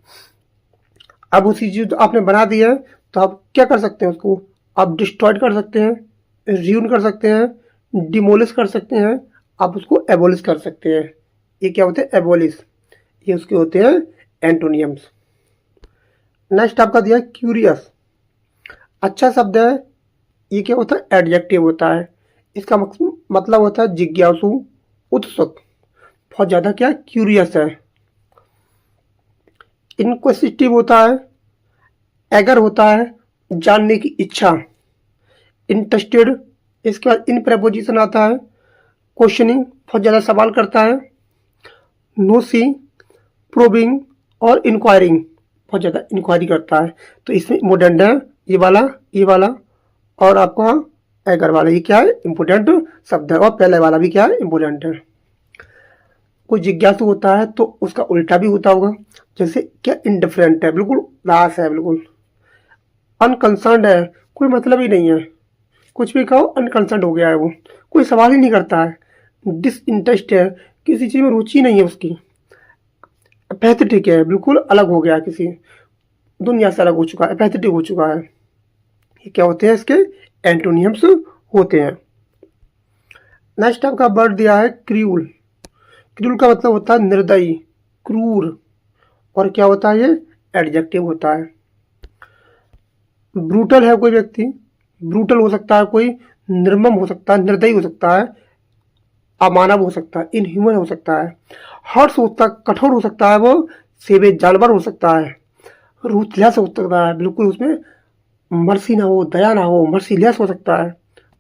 अब उसी चीज़ आपने बना दिया है, तो आप क्या कर सकते हैं, उसको आप डिस्ट्रॉयड कर सकते हैं, रियून कर सकते हैं, डिमोलिश कर सकते हैं, आप उसको एबोलिश कर सकते हैं। ये क्या होते हैं, एबोलिश। ये उसके होते हैं एंटोनियम्स। नेक्स्ट आपका दिया है क्यूरियस, अच्छा शब्द है। ये क्या होता है, एडजेक्टिव होता है। इसका मतलब होता है जिज्ञासु, उत्सुक, बहुत ज़्यादा क्या, क्यूरियस है। इनक्विसिटिव होता है, एगर होता है, जानने की इच्छा। इंटरेस्टेड, इसके बाद इन प्रेपोजिशन आता है। क्वेश्चनिंग, बहुत ज़्यादा सवाल करता है। नोसी, प्रोबिंग और इंक्वायरिंग, बहुत ज़्यादा इंक्वायरी करता है। तो इसमें इम्पोर्टेंट है ये वाला और आपका एगर वाला, ये क्या है, इम्पोर्टेंट शब्द है। और पहले वाला भी क्या है, इम्पोर्टेंट है। कोई जिज्ञासु होता है तो उसका उल्टा भी होता होगा। जैसे क्या, इनडिफरेंट है, बिल्कुल उदास है, बिल्कुल अनकंसर्न्ड है, कोई मतलब ही नहीं है, कुछ भी कहो अनकंसर्न्ड हो गया है, वो कोई सवाल ही नहीं करता है। डिसइंटरेस्ट है, किसी चीज़ में रुचि नहीं है उसकी। एपैथेटिक है, बिल्कुल अलग हो गया, किसी दुनिया से अलग हो चुका है, एपैथेटिक हो चुका है। ये क्या होते हैं, इसके एंटोनियम्स होते हैं। नेक्स्ट आपका वर्ड दिया है क्रूल। क्रूल का मतलब होता है निर्दयी, क्रूर। और क्या होता है, ये एडजेक्टिव होता है। ब्रूटल है कोई व्यक्ति, ब्रूटल हो सकता है कोई, निर्मम हो सकता है, निर्दयी हो सकता है, अमानव हो सकता है, इनह्यूमन हो सकता है। हर्ष हो सकता है, कठोर हो सकता है, वो सेवे जानवर हो सकता है। रूथलेस हो सकता है, बिल्कुल उसमें मर्सी ना हो, दया ना हो, मर्सीलेस हो सकता है।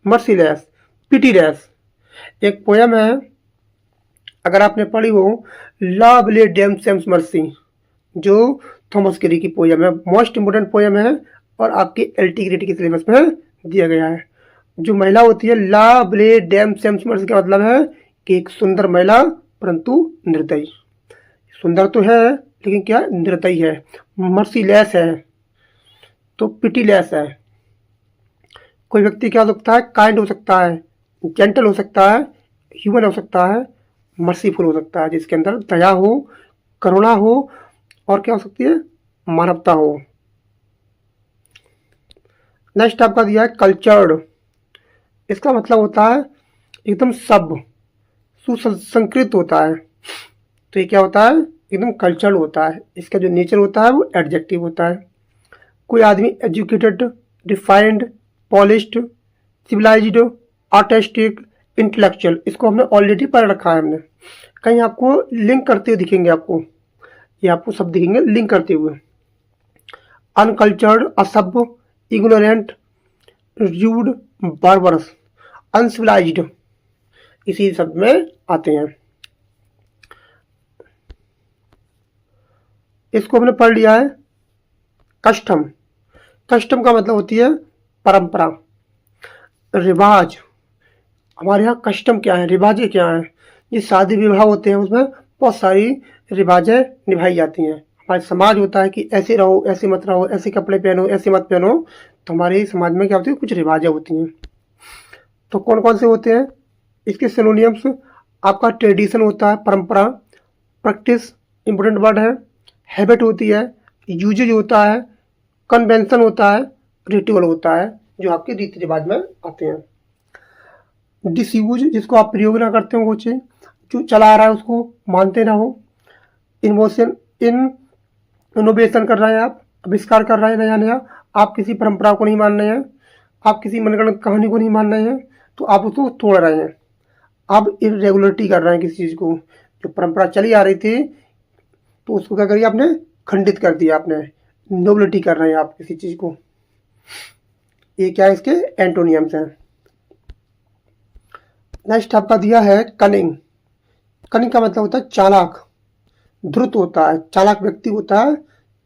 Merciless, pitiless. एक पोयम है, अगर आपने पढ़ी हो, लव ले डेम सेम्स मर्सी, जो थॉमस कैरी की पोयम है, मोस्ट इम्पोर्टेंट पोयम है और आपके एलटी ग्रेड के सिलेबस में दिया गया है। जो महिला होती है, लव ले डेम सेम्स मर्सी का मतलब है कि एक सुंदर महिला परंतु निर्दयी। सुंदर तो है लेकिन क्या, निर्दयी है। मर्सीलेस है तो पिटीलेस है। कोई व्यक्ति क्या हो सकता है, काइंड हो सकता है, जेंटल हो सकता है, ह्यूमन हो सकता है, मर्सीफुल हो सकता है, जिसके अंदर दया हो, करुणा हो और क्या हो सकती है, मानवता हो। नेक्स्ट आपका दिया है कल्चर्ड। इसका मतलब होता है एकदम सभ्य, सुसंस्कृत होता है। तो ये क्या होता है, एकदम कल्चर्ड होता है। इसका जो नेचर होता है वो एडजेक्टिव होता है। कोई आदमी educated, refined, polished, civilised, artistic, intellectual, इसको हमने ऑलरेडी पढ़ रखा है हमने। कहीं आपको लिंक करते हुए दिखेंगे, आपको ये आपको सब दिखेंगे लिंक करते हुए। अनकल्चर्ड, असभ्य, इग्नोरेंट, रूड, बार्बरस, अनसिविलाइज्ड, इसी शब्द में आते हैं। इसको हमने पढ़ लिया है कस्टम। कस्टम का मतलब होती है परंपरा, रिवाज। हमारे यहाँ कस्टम क्या है, रिवाजें क्या हैं। ये शादी विवाह होते हैं, उसमें बहुत सारी रिवाजें निभाई जाती हैं। हमारे समाज होता है कि ऐसे रहो, ऐसे मत रहो, ऐसे कपड़े पहनो, ऐसे मत पहनो। तो हमारे समाज में क्या होती है, कुछ रिवाजें होती हैं। तो कौन कौन से होते हैं इसके सिनोनियम्स, आपका ट्रेडिशन होता है, परंपरा। प्रैक्टिस, इम्पोर्टेंट वर्ड है। हैबिट होती है, यूजेज होता है, कन्वेंशन होता है, रिचुअल होता है, जो आपके रीति रिवाज में आते हैं। डिसयूज जिसको आप प्रयोग ना करते हो, वो चीज जो चला आ रहा है उसको मानते ना हो। इनोवेशन इनोवेशन कर रहे हैं आप, आविष्कार कर रहे हैं नया नया, आप किसी परंपरा को नहीं मान रहे हैं, आप किसी मनगढ़ंत कहानी को नहीं मान रहे हैं, तो आप उसको तोड़ रहे हैं। आप इरेगुलरिटी कर रहे हैं किसी चीज़ को, जो परंपरा चली आ रही थी तो उसको क्या करिए आपने, खंडित कर दिया आपने, नोबिलिटी कर रहे हैं आप किसी चीज़ को। ये क्या है, इसके एंटोनियम्स हैं। नेक्स्ट आपका दिया है कनिंग। कनिंग का मतलब होता है चालाक, धूर्त होता है, चालाक व्यक्ति होता है,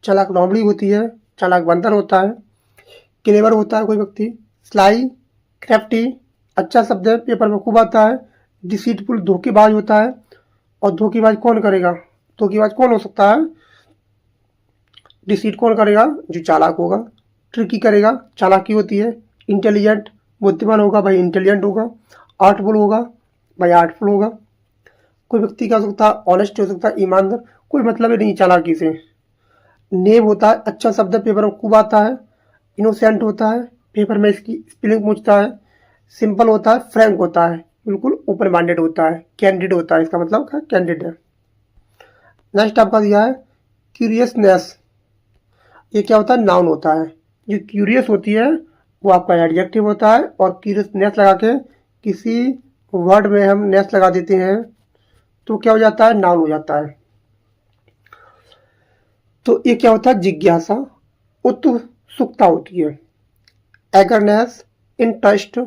चालाक नौबड़ी होती है, चालाक बंदर होता है, क्लेवर होता है कोई व्यक्ति, स्लाई, क्रेफ्टी अच्छा शब्द है, पेपर में खूब आता है। डिसीटफुल धोखेबाज होता है, और धोखेबाज कौन करेगा, धोखेबाज कौन हो सकता है, डिसीट कौन करेगा, जो चालाक होगा। ट्रिकी करेगा, चालाकी होती है। इंटेलिजेंट बुद्धिमान होगा भाई, इंटेलिजेंट होगा। आर्टफुल होगा भाई, आर्टफुल होगा। कोई व्यक्ति क्या हो सकता है, ऑनेस्ट हो सकता है, ईमानदार, कोई मतलब ही नहीं चालाकी से। नेव होता है, अच्छा शब्द है, पेपर में खूब आता है। इनोसेंट होता है, पेपर में इसकी स्पेलिंग पूछता है। सिंपल होता है, फ्रैंक होता है, बिल्कुल ओपन माइंडेड होता है। कैंडिड होता है, इसका मतलब क्या, कैंडिड है। नेक्स्ट आपका दिया है क्यूरियसनेस। ये क्या होता है, नाउन होता है। जो क्यूरियस होती है वो आपका एडजेक्टिव होता है, और क्यूरियसनेस लगा के किसी वर्ड में हम नेस लगा देते हैं तो क्या हो जाता है, नाउन हो जाता है। तो ये क्या होता है, जिज्ञासा, उत्सुकता होती है। एगरनेस, इंटरेस्ट,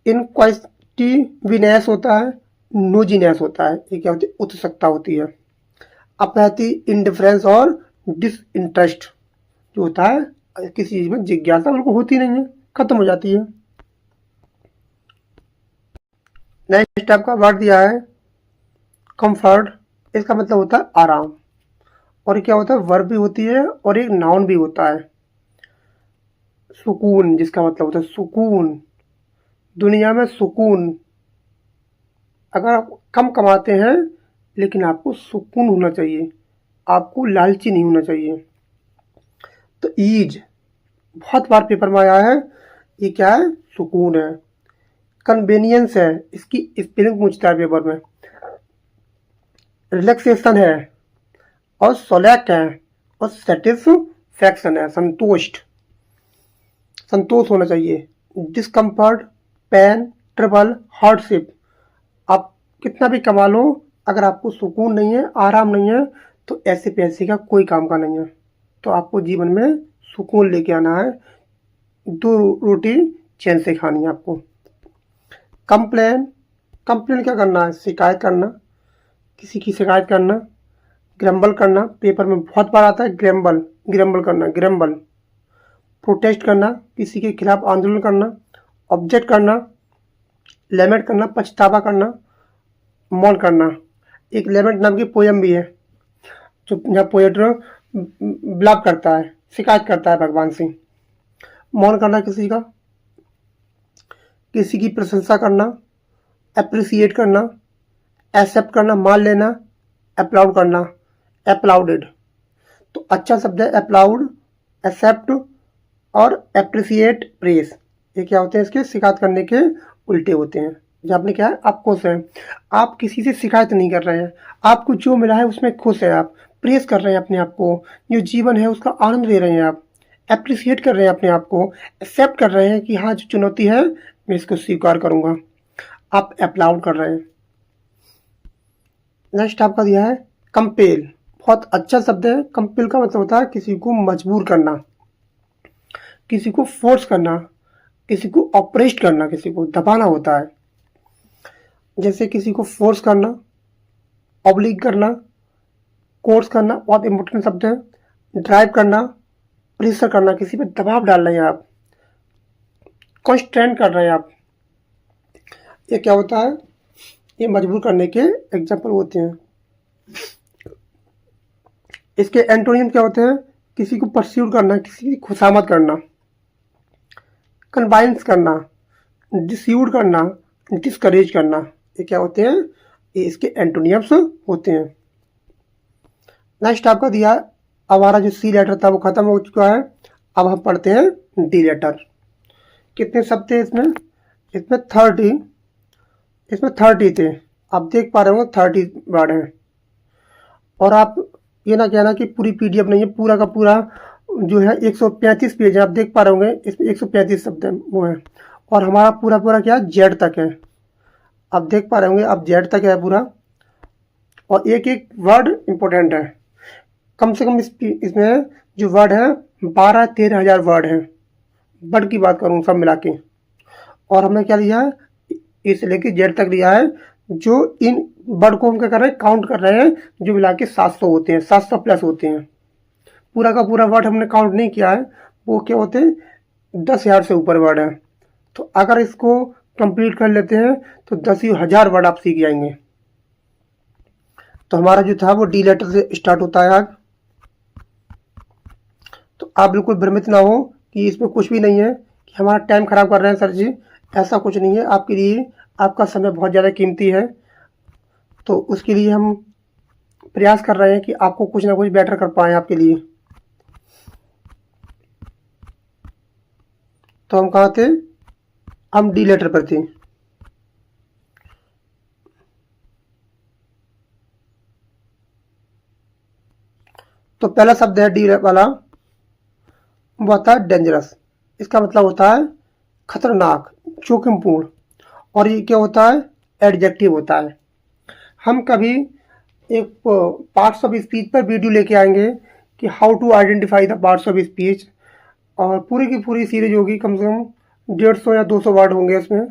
इनक्वाइस्टिविनेस होता है, नोजीनेस होता है। ये क्या होती है, उत्सुकता होती है। अपैथी, इंडिफरेंस और डिसइंटरेस्ट जो होता है, किसी चीज में जिज्ञासा बिल्कुल होती नहीं है, खत्म हो जाती है। नेक्स्ट आपका वर्ड दिया है कंफर्ट। इसका मतलब होता है आराम, और क्या होता है, वर्ब भी होती है और एक नाउन भी होता है। सुकून, जिसका मतलब होता है सुकून, दुनिया में सुकून। अगर आप कम कमाते हैं लेकिन आपको सुकून होना चाहिए, आपको लालची नहीं होना चाहिए। तो ईज बहुत बार पेपर में आया है, ये क्या है, सुकून है। कन्वीनियंस है, इसकी स्पेलिंग पूछता है पेपर में। रिलैक्सेशन है, और सोलैक है, और सेटिस्फैक्शन है, संतुष्ट, संतोष होना चाहिए। Discomfort, pain, trouble, hardship. आप कितना भी कमा लो, अगर आपको सुकून नहीं है, आराम नहीं है, तो ऐसे पैसे का कोई काम का नहीं है। तो आपको जीवन में सुकून लेके आना है, दो रोटी चैन से खानी है आपको। कंप्लेन, कंप्लेन क्या करना है, शिकायत करना, किसी की शिकायत करना। ग्रम्बल करना, पेपर में बहुत बार आता है ग्रम्बल, ग्रम्बल करना, ग्रम्बल। प्रोटेस्ट करना, किसी के खिलाफ आंदोलन करना। ऑब्जेक्ट करना, लेमेंट करना, पछतावा करना। मौन करना, एक लेमेंट नाम की पोयम भी है, जो यहाँ पोएट बिलाप करता है, शिकायत करता है भगवान से। मौन करना किसी का, किसी की प्रशंसा करना, अप्रिसिएट करना, एक्सेप्ट करना, मान लेना, अप्लाउड करना, अप्लाउडेड। तो अच्छा शब्द है अप्लाउड, एक्सेप्ट और अप्रिसिएट, प्रेस। ये क्या होते हैं, इसके शिकायत करने के उल्टे होते हैं। जब आपने क्या है, आप खुश हैं, आप किसी से शिकायत नहीं कर रहे हैं, आपको जो मिला है उसमें खुश है, आप प्रेस कर रहे हैं अपने आप को, जो जीवन है उसका आनंद ले रहे हैं, आप अप्रिसिएट कर रहे हैं अपने आप को, एक्सेप्ट कर रहे हैं कि हाँ जो चुनौती है मैं इसको स्वीकार करूंगा, आप अप्लाउड कर रहे हैं। नेक्स्ट आपका दिया है कंपेल। बहुत अच्छा शब्द है। कंपेल का मतलब होता है किसी को मजबूर करना, किसी को फोर्स करना, किसी को ऑपरेट करना, किसी को दबाना होता है। जैसे किसी को फोर्स करना, ऑब्लिग करना, कोर्स करना, बहुत इंपॉर्टेंट शब्द है। ड्राइव करना, प्रेशर करना, किसी पे दबाव डाल रहे हैं आप, कॉन्स्टेंट कर रहे हैं आप। ये क्या होता है, ये मजबूर करने के एग्जाम्पल होते हैं। इसके एंटोनियम क्या होते हैं, किसी को परस्यूट करना, किसी की खुशामद करना, कन्वाइंस करना, डिस्यूड करना, डिस्करेज करना। ये क्या होते हैं, ये इसके एंटोनियम्स होते हैं। नेक्स्ट आपका दिया हमारा जो सी लेटर था वो खत्म हो चुका है। अब हम पढ़ते हैं डी लेटर। कितने शब्द थे इसमें? इसमें 30 थे। आप देख पा रहे होंगे 30 वर्ड हैं। और आप ये ना कहना कि पूरी पीडीएफ नहीं है, पूरा का पूरा जो है 135 पेज है। आप देख पा रहे होंगे इसमें 135 शब्द हैं वो है। और हमारा पूरा पूरा क्या जेड तक है। आप देख पा रहे होंगे अब जेड तक है पूरा। और एक एक वर्ड इम्पोर्टेंट है। कम से कम इसमें जो वर्ड है 12-13 हज़ार वर्ड हैं। वर्ड की बात करूँ सब मिला के। और हमने क्या लिया है, इसे लेके जेड तक लिया है। जो इन वर्ड को हम क्या कर रहे हैं, काउंट कर रहे हैं, जो मिला के 700 होते हैं, 700 प्लस होते हैं। पूरा का पूरा वर्ड हमने काउंट नहीं किया है, वो क्या होते हैं 10,000 से ऊपर वर्ड है। तो अगर इसको कंप्लीट कर लेते हैं तो 10,000 वर्ड आप सीख जाएंगे। तो हमारा जो था वो डी लेटर से स्टार्ट होता है आज। तो आप बिल्कुल भ्रमित ना हो कि इसमें कुछ भी नहीं है कि हमारा टाइम खराब कर रहे हैं सर जी, ऐसा कुछ नहीं है। आपके लिए आपका समय बहुत ज़्यादा कीमती है, तो उसके लिए हम प्रयास कर रहे हैं कि आपको कुछ ना कुछ बेटर कर पाएँ आपके लिए। तो हम कहाँ थे? हम डी लेटर पर थे। तो पहला शब्द है डी वाला, वो होता है डेंजरस। इसका मतलब होता है खतरनाक, जोखिमपूर्ण। और ये क्या होता है? एडजेक्टिव होता है। हम कभी एक पार्ट्स ऑफ स्पीच पर वीडियो लेके आएंगे कि how to identify the parts of speech, और पूरी की पूरी सीरीज होगी, कम से कम 150 या 200 वर्ड होंगे इसमें।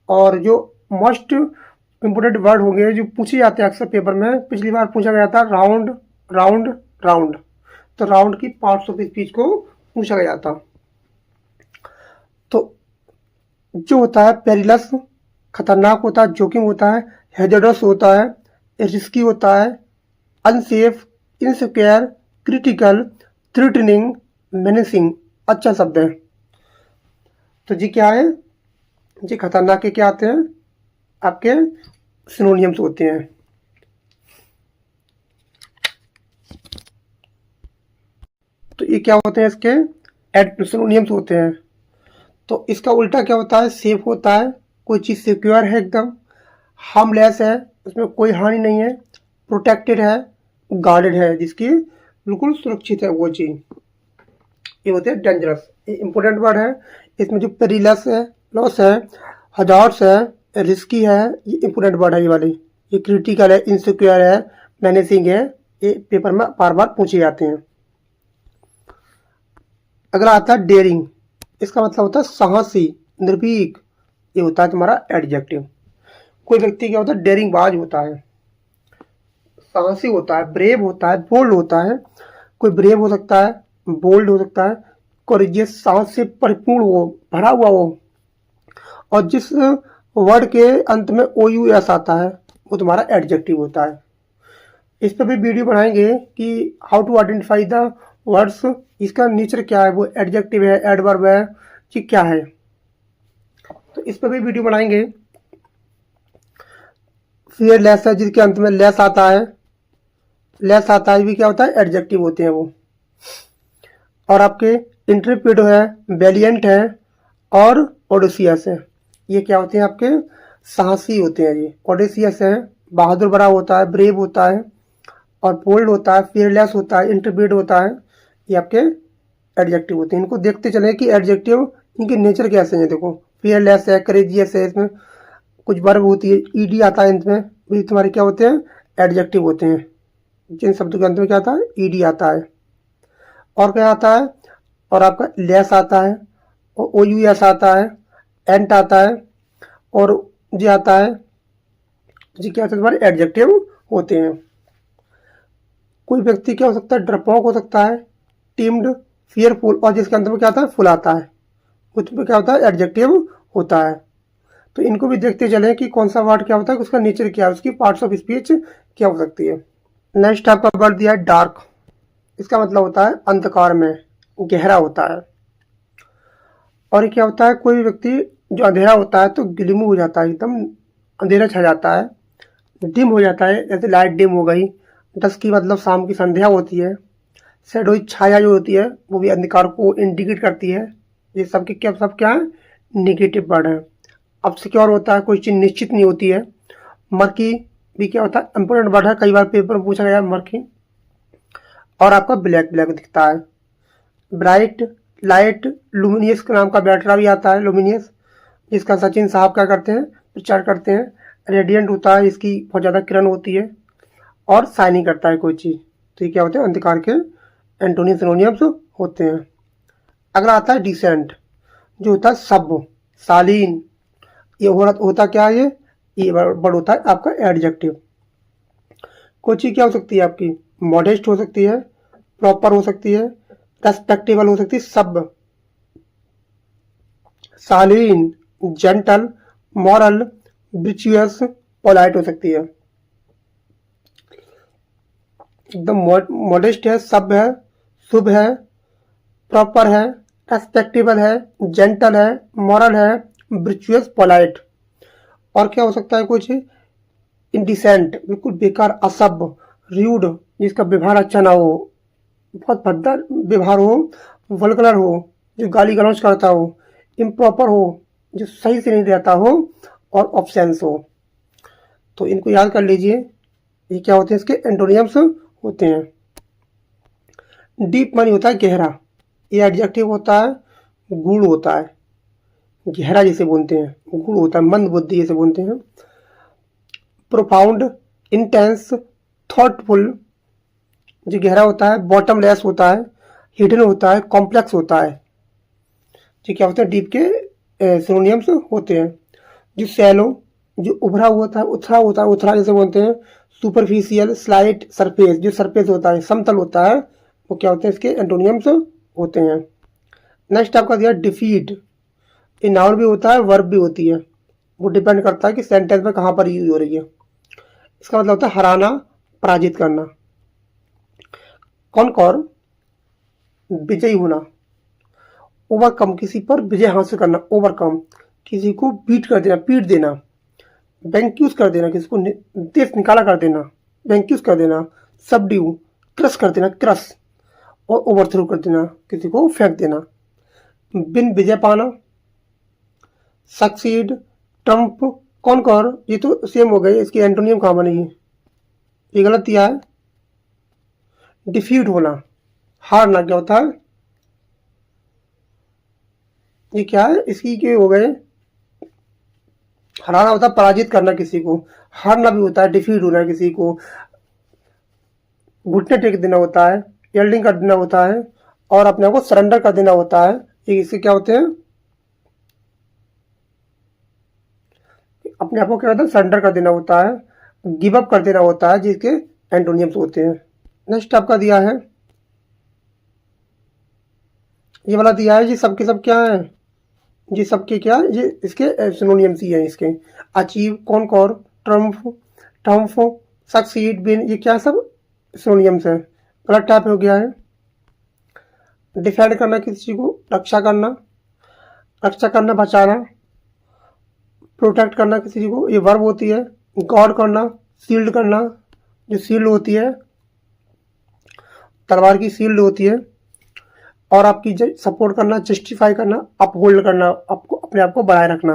और जो मोस्ट इम्पोर्टेंट वर्ड होंगे जो पूछे जाते हैं अक्सर पेपर में, पिछली बार पूछा गया था राउंड राउंड राउंड। तो राउंड की पार्ट्स ऑफ स्पीच को पूछा गया था। तो जो होता है पेरिलस, खतरनाक होता है, जोखिम होता है, हैजर्डस होता है, रिस्की होता है, unsafe, insecure, critical, threatening, menacing. अच्छा शब्द है। तो जी क्या है? जी खतरनाक के क्या आते हैं? आपके सिनोनियम्स होते हैं। तो ये क्या होते हैं? इसके सिनोनियम्स होते हैं। तो इसका उल्टा क्या होता है? सेफ होता है, कोई चीज़ सिक्योर है एकदम, हार्मलेस है, उसमें कोई हानि नहीं है, प्रोटेक्टेड है, गार्डेड है, जिसकी बिल्कुल सुरक्षित है वो चीज़। ये होते हैं डेंजरस। ये इंपॉर्टेंट वर्ड है। इसमें जो पेरिलस है, लॉस है, हजार्ड्स है, रिस्की है, ये इंपॉर्टेंट वर्ड है ये वाली। ये क्रिटिकल है, इनसिक्योर है, मैनेजिंग है। ये पेपर में बार बार पूछे जाते हैं। अगला आता है डेयरिंग। इसका मतलब होता है साहसी, निर्भीक। ये होता है तुम्हारा एडजेक्टिव। कोई व्यक्ति क्या होता है? डेयरिंग बाज होता है, साहसी होता है, ब्रेव होता है, बोल्ड होता है। कोई ब्रेव हो सकता है, बोल्ड हो सकता है, कोरेजियस, साहस से परिपूर्ण हो, भरा हुआ हो। और जिस वर्ड के अंत में ओ यू एस आता है वो तुम्हारा एडजेक्टिव होता है। इस पर भी वीडियो बनाएंगे कि how to identify the words, इसका नेचर क्या है, वो एडजेक्टिव है, एडवर्ब है कि क्या है। तो इस पर भी वीडियो बनाएंगे। फियरलेस है, जिसके अंत में लेस आता है, लेस आता है भी क्या होता है? एडजेक्टिव होते हैं वो। और आपके इंट्रेपिड है, वेलिएंट है और ओडेसियस है। ये क्या होते हैं? आपके साहसी होते हैं। ये ओडेसियस है, बहादुर भरा होता है, ब्रेव होता है, और बोल्ड होता है, फियरलेस होता है, इंट्रेपिड होता है। ये आपके एडजेक्टिव होते हैं। इनको देखते चले कि एडजेक्टिव इनके नेचर कैसे हैं। देखो फियरलेस है, करेजियस है, इसमें कुछ वर्ब होती है, ईडी आता है, इनमें भी तुम्हारे क्या होते हैं? एडजेक्टिव होते हैं। जिन शब्दों के अंत में क्या आता है? ईडी आता है। और क्या आता है? और आपका लेस आता है, और ओ यू एस आता है, एंट आता है, और जी आता है। जी क्या होता है? तुम्हारे एडजेक्टिव होते हैं। कोई व्यक्ति क्या हो सकता है? डरपोक हो सकता है, टीम्ड, फियरफुल, और जिसके अंत में क्या आता है? फुल आता है, उसमें क्या होता है? एडजेक्टिव होता है। तो इनको भी देखते चलें कि कौन सा वर्ड क्या होता है, उसका नेचर क्या है, उसकी पार्ट्स ऑफ स्पीच क्या हो सकती है। नेक्स्ट आपका वर्ड दिया है डार्क। इसका मतलब होता है अंधकार में, गहरा होता है। और ये क्या होता है? कोई व्यक्ति जो अंधेरा होता है तो ग्लिम हो जाता है, एकदम अंधेरा छा जाता है, डिम हो जाता है, जैसे लाइट डिम हो गई। डस्की मतलब शाम की संध्या होती है। शैडो छाया जो होती है वो भी अंधकार को इंडिकेट करती है। ये सबके क्या सब क्या है, निगेटिव वर्ड है। अब सिक्योर होता है, कोई चीज़ निश्चित नहीं होती है। मर्की भी क्या होता है, इंपोर्टेंट वर्ड है, कई बार पेपर में पूछा गया मर्की। और आपका ब्लैक ब्लैक दिखता है। ब्राइट, लाइट, लुमिनियस के नाम का बैटरा भी आता है, लुमिनियस, जिसका सचिन साहब क्या करते हैं, प्रचार करते हैं। रेडियंट होता है, इसकी बहुत ज़्यादा किरण होती है। और शाइनिंग करता है कोई चीज़। तो ये क्या होते हैं, अंधकार के एंटोनिम सिनोनियम्स होते हैं। अगला आता है डिसेंट, जो होता है सभ्य, शालीन। ये होता क्या है, ये वर्ड होता है आपका एडजेक्टिव। कोई चीज़ क्या हो सकती है आपकी, मॉडेस्ट हो सकती है, प्रॉपर हो सकती है, रेस्पेक्टेबल हो सकती है, सभ्य, शालीन, जेंटल, मॉरल, विर्चुअस, पोलाइट हो सकती है। एकदम मॉडेस्ट है, सभ्य है, शुभ है, प्रॉपर है, रेस्पेक्टेबल है, जेंटल है, मॉरल है, विर्चुअस, पोलाइट। और क्या हो सकता है कुछ, इंडिसेंट, बिल्कुल बेकार, असभ्य, र्यूड, जिसका व्यवहार अच्छा ना हो, बहुत भद्दा व्यवहार हो, वल्गरर हो, जो गाली गलौज करता हो, इम्प्रॉपर हो, जो सही से नहीं रहता हो, और ऑब्सेंस हो। तो इनको याद कर लीजिए, ये क्या होते हैं, इसके एंटोनियम्स होते हैं। डीप मानी होता है गहरा, ये एडजेक्टिव होता है, गूढ़ होता है, गहरा जिसे बोलते हैं, गूढ़ होता है, मंद बुद्धि जिसे बोलते हैं। प्रोफाउंड, इंटेंस, थॉटफुल, जो गहरा होता है, बॉटमलेस होता है, हिडन होता है, कॉम्प्लेक्स होता है। जो क्या होते हैं, डीप के सिनोनियम्स होते हैं। जो सैलो, जो उभरा हुआ होता है, उथरा होता है, उथरा जैसे बोलते हैं। सुपरफिशियल, स्लाइट, सरफेस, जो सरफेस होता है, समतल होता है, वो क्या होते हैं, इसके एंटोनियम्स होते हैं। नेक्स्ट आपका दिया डिफीट, ये नाउन भी होता है, वर्ब भी होती है, वो डिपेंड करता है कि सेंटेंस में कहाँ पर यूज हो रही है। इसका मतलब होता है हराना, पराजित करना। कॉनकॉर, विजयी होना, ओवरकम, किसी पर विजय हासिल करना, ओवरकम, किसी को बीट कर देना, पीट देना। बैंक्यूज कर देना, किसी को देश निकाला कर देना, बैंक्यूज कर देना। सबड्यू, क्रश कर देना, क्रश। और ओवरथ्रो कर देना, किसी को फेंक देना। बिन, विजय पाना। सक्सीड, ट्रम्प, कॉनकर, ये तो सेम हो गए, इसकी एंटोनियम कहाँ बनेगी, ये गलत दिया है। डिफीट होना, हारना, क्या होता है, ये क्या है, इसकी के हो गए। हराना होता है पराजित करना किसी को, हारना भी होता है डिफीट होना, किसी को घुटने टेक देना होता है, यल्डिंग कर देना होता है, और अपने आप को सरेंडर कर देना होता है। ये इसके क्या होते हैं, अपने आप को क्या होता है, सरेंडर कर देना होता है, गिव अप कर देना होता है, जिसके एंटोनियम्स होते हैं। नेक्स्ट आपका दिया है, ये वाला दिया है, ये सबके सब क्या है, ये सबके क्या, ये इसके सिनोनियम्स ही हैं इसके। Achieve, Concor, triumph, triumph, succeed, win, ये क्या सब सिनोनियम्स हैं। गलत टाइप हो गया है। डिफेंड करना, किसी को रक्षा करना, रक्षा करना, बचाना। प्रोटेक्ट करना किसी को, ये वर्ब होती है। गार्ड करना, शील्ड करना, जो शील्ड होती है, तलवार की शील्ड होती है। और आपकी सपोर्ट करना, जस्टिफाई करना, अपहोल्ड करना, आपको अपने आप को बनाए रखना।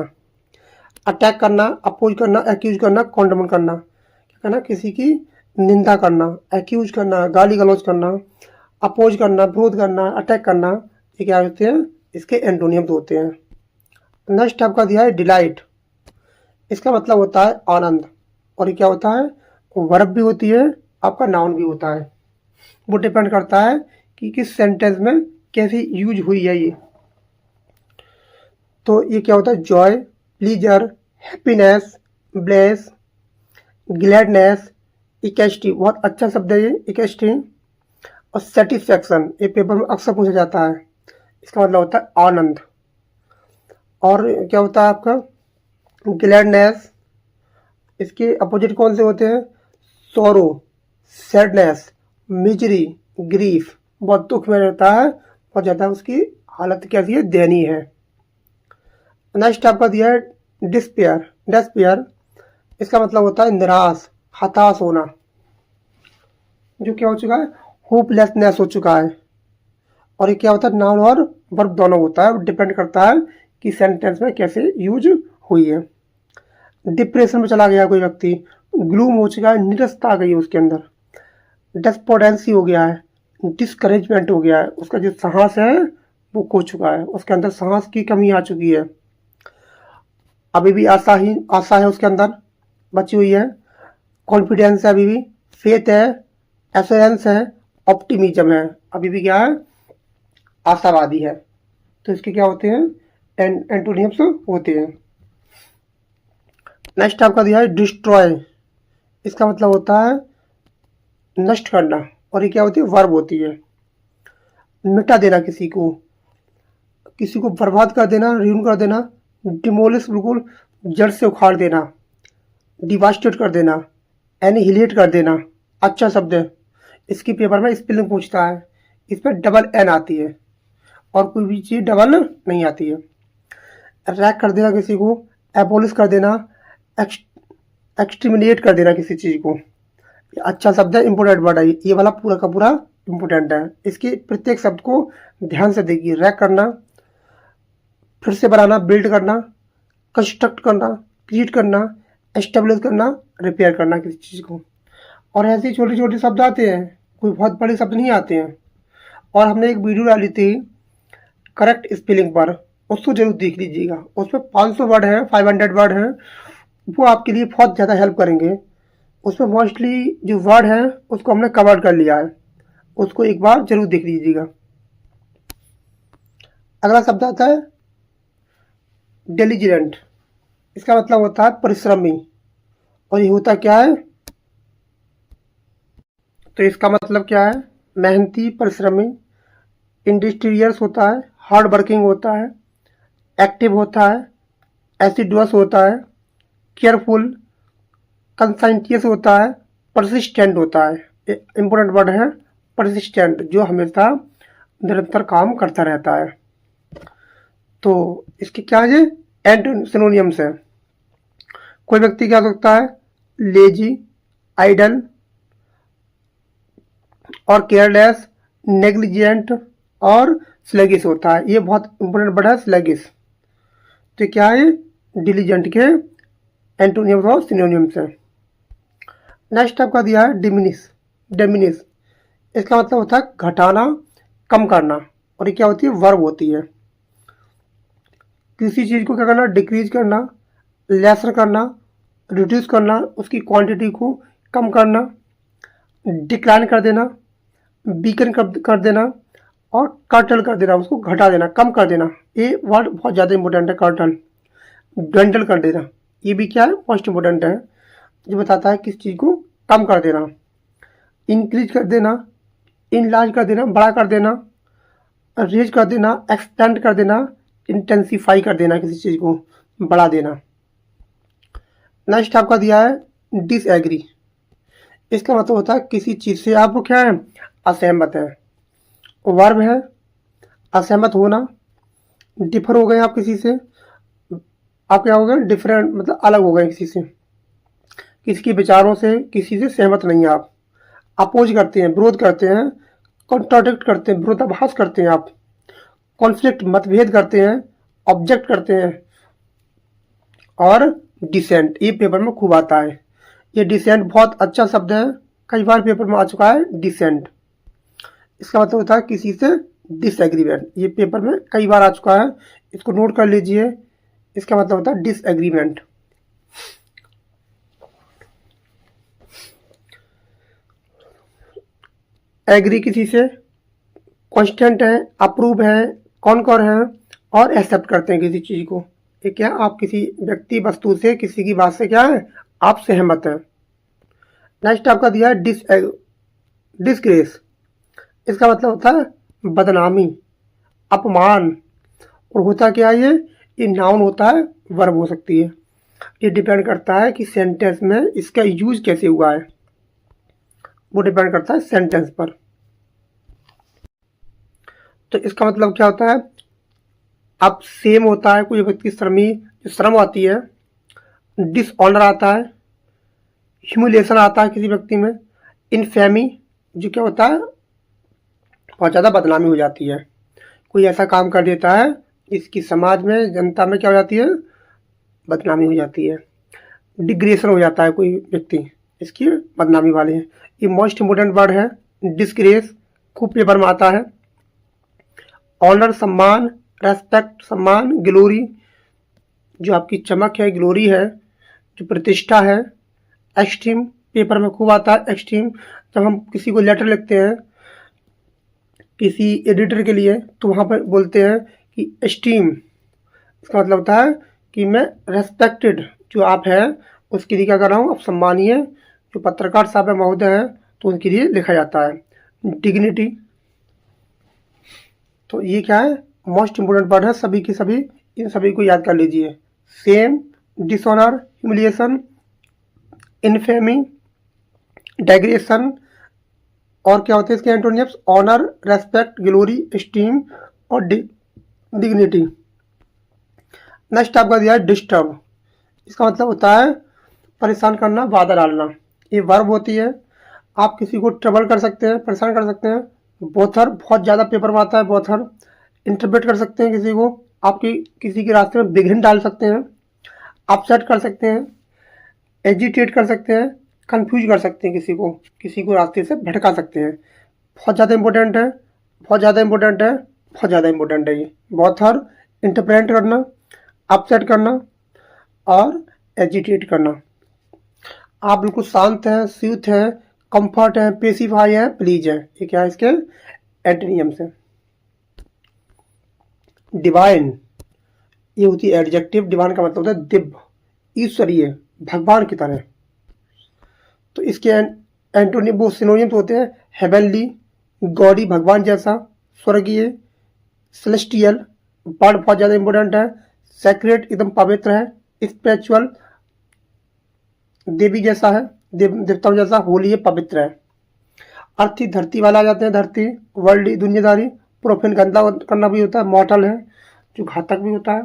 अटैक करना, अपोज करना, एक्यूज करना, कॉन्डमन करना, क्या करना, किसी की निंदा करना, एक्यूज करना, गाली गलौज करना, अपोज करना, विरोध करना, अटैक करना, ये क्या होते हैं, इसके एंटोनियम्स होते हैं। नेक्स्ट आपका दिया है डिलाइट, इसका मतलब होता है आनंद, और ये क्या होता है, वर्ब भी होती है, आपका नाउन भी होता है। वो डिपेंड करता है कि किस सेंटेंस में कैसे यूज हुई है ये। तो ये क्या होता है, joy, pleasure, happiness, bliss, gladness, ecstasy, बहुत अच्छा शब्द है ये इकेस्टी। और सेटिस्फैक्शन, ये पेपर में अक्सर पूछा जाता है, इसका मतलब होता है आनंद। और क्या होता है आपका, ग्लैडनेस, इसके अपोजिट कौन से होते हैं, सोरो, सैडनेस, मिजरी, ग्रीफ, बहुत दुख में रहता है, बहुत ज़्यादा उसकी हालत कैसी है, दयनीय है। नेक्स्ट आपका दिया है डिस्पेयर, डेस्पेयर, इसका मतलब होता है निराश, हताश होना, जो क्या हो चुका है, होपलेसनेस हो चुका है। और ये क्या होता है, नाउन और वर्ब दोनों होता है, डिपेंड करता है कि सेंटेंस में कैसे यूज हुई है। डिप्रेशन में चला गया कोई व्यक्ति, ग्लूम हो चुका है, निरसता आ गई है उसके अंदर, डेस्पोडेंसी हो गया है, डिस्करेजमेंट हो गया है, उसका जो साहस है वो खो चुका है, उसके अंदर साहस की कमी आ चुकी है। अभी भी आशा है उसके अंदर बची हुई है, कॉन्फिडेंस है अभी भी, फेथ है, एश्योरेंस है, ऑप्टिमिज्म है, अभी भी क्या है, आशावादी है। तो इसके क्या होते हैं, एंटोनिम्स होते हैं। नेक्स्ट आपका दिया है डिस्ट्रॉय, इसका मतलब होता है नष्ट करना, और ये क्या होती है, वर्ब होती है। मिटा देना किसी को बर्बाद कर देना, रियून कर देना, डिमोलिश बिल्कुल जड़ से उखाड़ देना, डिवास्टेट कर देना, एनिहिलेट कर देना। अच्छा शब्द है, इसकी पेपर में स्पेलिंग पूछता है, इस पर डबल एन आती है और कोई भी चीज़ डबल नहीं आती है। रैक कर देना किसी को, एबोलिश कर देना, एक्सटर्मिनेट कर देना किसी चीज़ को। अच्छा शब्द है, इंपोर्टेंट वर्ड है, ये वाला पूरा का पूरा इंपोर्टेंट है। इसके प्रत्येक शब्द को ध्यान से देखिए। रैक करना, फिर से बनाना, बिल्ड करना, कंस्ट्रक्ट करना, क्रिएट करना, एस्टेब्लिश करना, रिपेयर करना किसी चीज़ को। और ऐसे छोटे छोटे शब्द आते हैं, कोई बहुत बड़े शब्द नहीं आते हैं। और हमने एक वीडियो डाली थी करेक्ट स्पेलिंग पर, उसको जरूर देख लीजिएगा। उसमें 500 वर्ड हैं, 500 वर्ड हैं, वो आपके लिए बहुत ज़्यादा हेल्प करेंगे। उसमें मोस्टली जो वर्ड हैं उसको हमने कवर कर लिया है, उसको एक बार जरूर देख लीजिएगा। अगला शब्द आता है डिलिजेंट, इसका मतलब होता है परिश्रमी। और ये होता क्या है, तो इसका मतलब क्या है, मेहनती, परिश्रमी, इंडस्ट्रियस होता है, हार्ड वर्किंग होता है, एक्टिव होता है, एसिडुअस होता है, केयरफुल, कंसाइंटियस होता है, परसिस्टेंट होता है। इंपॉर्टेंट वर्ड है परसिस्टेंट, जो हमेशा निरंतर काम करता रहता है। तो इसके क्या है, एंटोनिम सिनोनिम्स है। कोई व्यक्ति क्या सकता है, लेजी, आइडल और केयरलेस, नेग्लिजेंट और स्लगिश होता है। ये बहुत इंपॉर्टेंट वर्ड है स्लगिश। तो क्या है, डिलीजेंट के एंटोनिम्स और सिनोनिम्स है। नेक्स्ट आपका दिया है डिमिनिश, इसका मतलब होता है घटाना, कम करना, और ये क्या होती है, वर्ब होती है। किसी चीज़ को क्या करना, डिक्रीज करना, लेसर करना, रिड्यूस करना, उसकी क्वांटिटी को कम करना, डिक्लाइन कर देना, वीकन कर देना, और कर्टल कर देना, उसको घटा देना, कम कर देना। ये वर्ड बहुत ज़्यादा इंपॉर्टेंट है, कर्टल, डंडल कर देना। ये भी क्या है, मोस्ट इंपॉर्टेंट है, जो बताता है किस चीज़ को कम कर देना। इंक्रीज कर देना, इनलार्ज कर देना, बड़ा कर देना, रेज कर देना, एक्सपेंड कर देना, इंटेंसीफाई कर देना, किसी चीज़ को बढ़ा देना। नेक्स्ट आपका दिया है डिसएग्री, इसका मतलब होता है किसी चीज़ से आप क्या है, असहमत है। वर्ब है असहमत होना, डिफर हो गए आप किसी से, आप क्या हो गए, डिफरेंट मतलब अलग हो गए किसी से, किसी के विचारों से किसी से सहमत नहीं है आप, अपोज करते हैं, विरोध करते हैं, कॉन्ट्राडिक्ट करते हैं, विरोधाभास करते हैं आप, कॉन्फ्लिक्ट मतभेद करते हैं, ऑब्जेक्ट करते हैं। और डिसेंट, ये पेपर में खूब आता है। ये डिसेंट बहुत अच्छा शब्द है, कई बार पेपर में आ चुका है डिसेंट। इसका मतलब होता है किसी से डिसएग्रीमेंट, ये पेपर में कई बार आ चुका है, इसको नोट कर लीजिए। इसका मतलब होता है डिसएग्रीमेंट। एग्री किसी से, कॉन्स्टेंट है, अप्रूव है, कॉनकर है, और एक्सेप्ट करते हैं किसी चीज़ को। ये क्या, आप किसी व्यक्ति वस्तु से किसी की बात से क्या है, आप सहमत हैं। नेक्स्ट आपका दिया है डिसग्रेस, इसका मतलब होता है बदनामी, अपमान। और होता क्या है, ये नाउन होता है, वर्ब हो सकती है। ये डिपेंड करता है कि सेंटेंस में इसका यूज कैसे हुआ है, वो डिपेंड करता है सेंटेंस पर। तो इसका मतलब क्या होता है, अब सेम होता है, कोई व्यक्ति शर्म आती है, डिसऑनर आता है, ह्यूमिलेशन आता है किसी व्यक्ति में, इनफेमी जो क्या होता है, बहुत ज़्यादा बदनामी हो जाती है। कोई ऐसा काम कर देता है इसकी समाज में, जनता में क्या हो जाती है, बदनामी हो जाती है, डिग्रेशन हो जाता है कोई व्यक्ति, इसकी बदनामी वाले हैं। ये मोस्ट इम्पोर्टेंट वर्ड है डिस्ग्रेस, खूब पेपर में आता है। ऑनर सम्मान, रेस्पेक्ट सम्मान, ग्लोरी जो आपकी चमक है, ग्लोरी है जो प्रतिष्ठा है। एस्टीम पेपर में खूब आता है। एस्टीम जब हम किसी को लेटर लिखते हैं किसी एडिटर के लिए तो वहाँ पर बोलते हैं कि एस्टीम, इसका मतलब होता है कि मैं रेस्पेक्टेड जो आप हैं उसके लिए क्या कर रहा हूँ, आप सम्मानीय जो पत्रकार साहब है महोदय हैं तो उनके लिए लिखा जाता है। डिग्निटी, तो ये क्या है, मोस्ट इम्पोर्टेंट वर्ड है सभी की सभी, इन सभी को याद कर लीजिए। Shame, dishonour, humiliation, infamy, degradation, और क्या होते हैं इसके antonyms, honour, respect, glory, esteem और डिग्निटी। नेक्स्ट आपका दिया है डिस्टर्ब, इसका मतलब होता है परेशान करना, बाधा डालना। ये वर्ब होती है, आप किसी को ट्रबल कर सकते हैं, परेशान कर सकते हैं। बोथर बहुत ज़्यादा पेपर में आता है, बोथर। इंटरप्रेट कर सकते हैं किसी को, आपकी किसी के रास्ते में विघ्न डाल सकते हैं, अपसेट कर सकते हैं, एजिटेट कर सकते हैं, कंफ्यूज कर सकते हैं किसी को रास्ते से भटका सकते हैं। बहुत ज़्यादा इंपॉर्टेंट है, बहुत ज़्यादा इंपॉर्टेंट है, बहुत ज़्यादा इंपॉर्टेंट है ये। बोथर, इंटरप्रेट करना, अपसेट करना और एजिटेट करना। आप बिल्कुल शांत हैं, सूथ हैं, कंफर्ट हैं, पेसिफाई हैं, प्लीज हैं, ये क्या है इसके एंटोनिम्स हैं। डिवाइन, ये होती है एडजेक्टिव। डिवाइन का मतलब होता है दिव्य, ईश्वरीय, भगवान की तरह। तो इसके एंटोनिम वो सिनोनिम्स होते हैं हेवनली, गॉडी भगवान जैसा, स्वर्गीय, सेलेस्टियल, वर्ड बहुत ज़्यादा इंपॉर्टेंट है। सेक्रेट एकदम पवित्र है। स्पिरिचुअल देवी जैसा है, देवताओं जैसा, होली है, पवित्र है। अर्थी धरती वाला आ जाते हैं, धरती, वर्ल्ड दुनियादारी। प्रोफेन गंदा करना भी होता है। मॉर्टल है जो घातक भी होता है।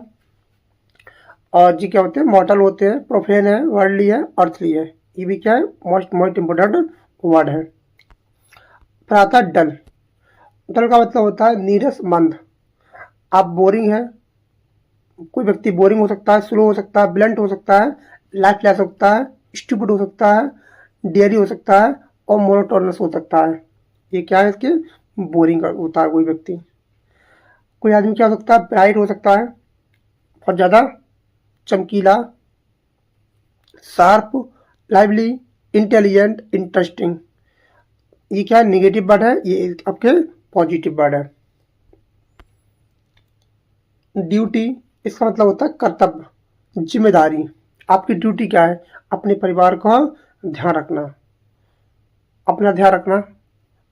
और जी क्या होते हैं, मॉर्टल होते हैं, प्रोफेन है, वर्ल्डली है, अर्थली है। ये भी क्या है, मोस्ट इम्पोर्टेंट वर्ड है। फिर आता है डल। डल का मतलब होता है नीरस, मंद। आप बोरिंग है, कोई व्यक्ति बोरिंग हो सकता है, स्लो हो सकता है, ब्लंट हो सकता है, लाइफलेस हो सकता है, स्टूपिड हो सकता है, डेयरी हो सकता है और मोनोटोनस हो सकता है। ये क्या है इसके, बोरिंग होता है कोई व्यक्ति। कोई आदमी क्या हो सकता है, ब्राइट हो सकता है, बहुत ज़्यादा चमकीला, शार्प, लाइवली, इंटेलिजेंट, इंटरेस्टिंग। ये क्या है, निगेटिव वर्ड है, ये आपके पॉजिटिव वर्ड है। ड्यूटी, इसका मतलब होता है कर्तव्य, जिम्मेदारी। आपकी ड्यूटी क्या है, अपने परिवार का ध्यान रखना, अपना ध्यान रखना,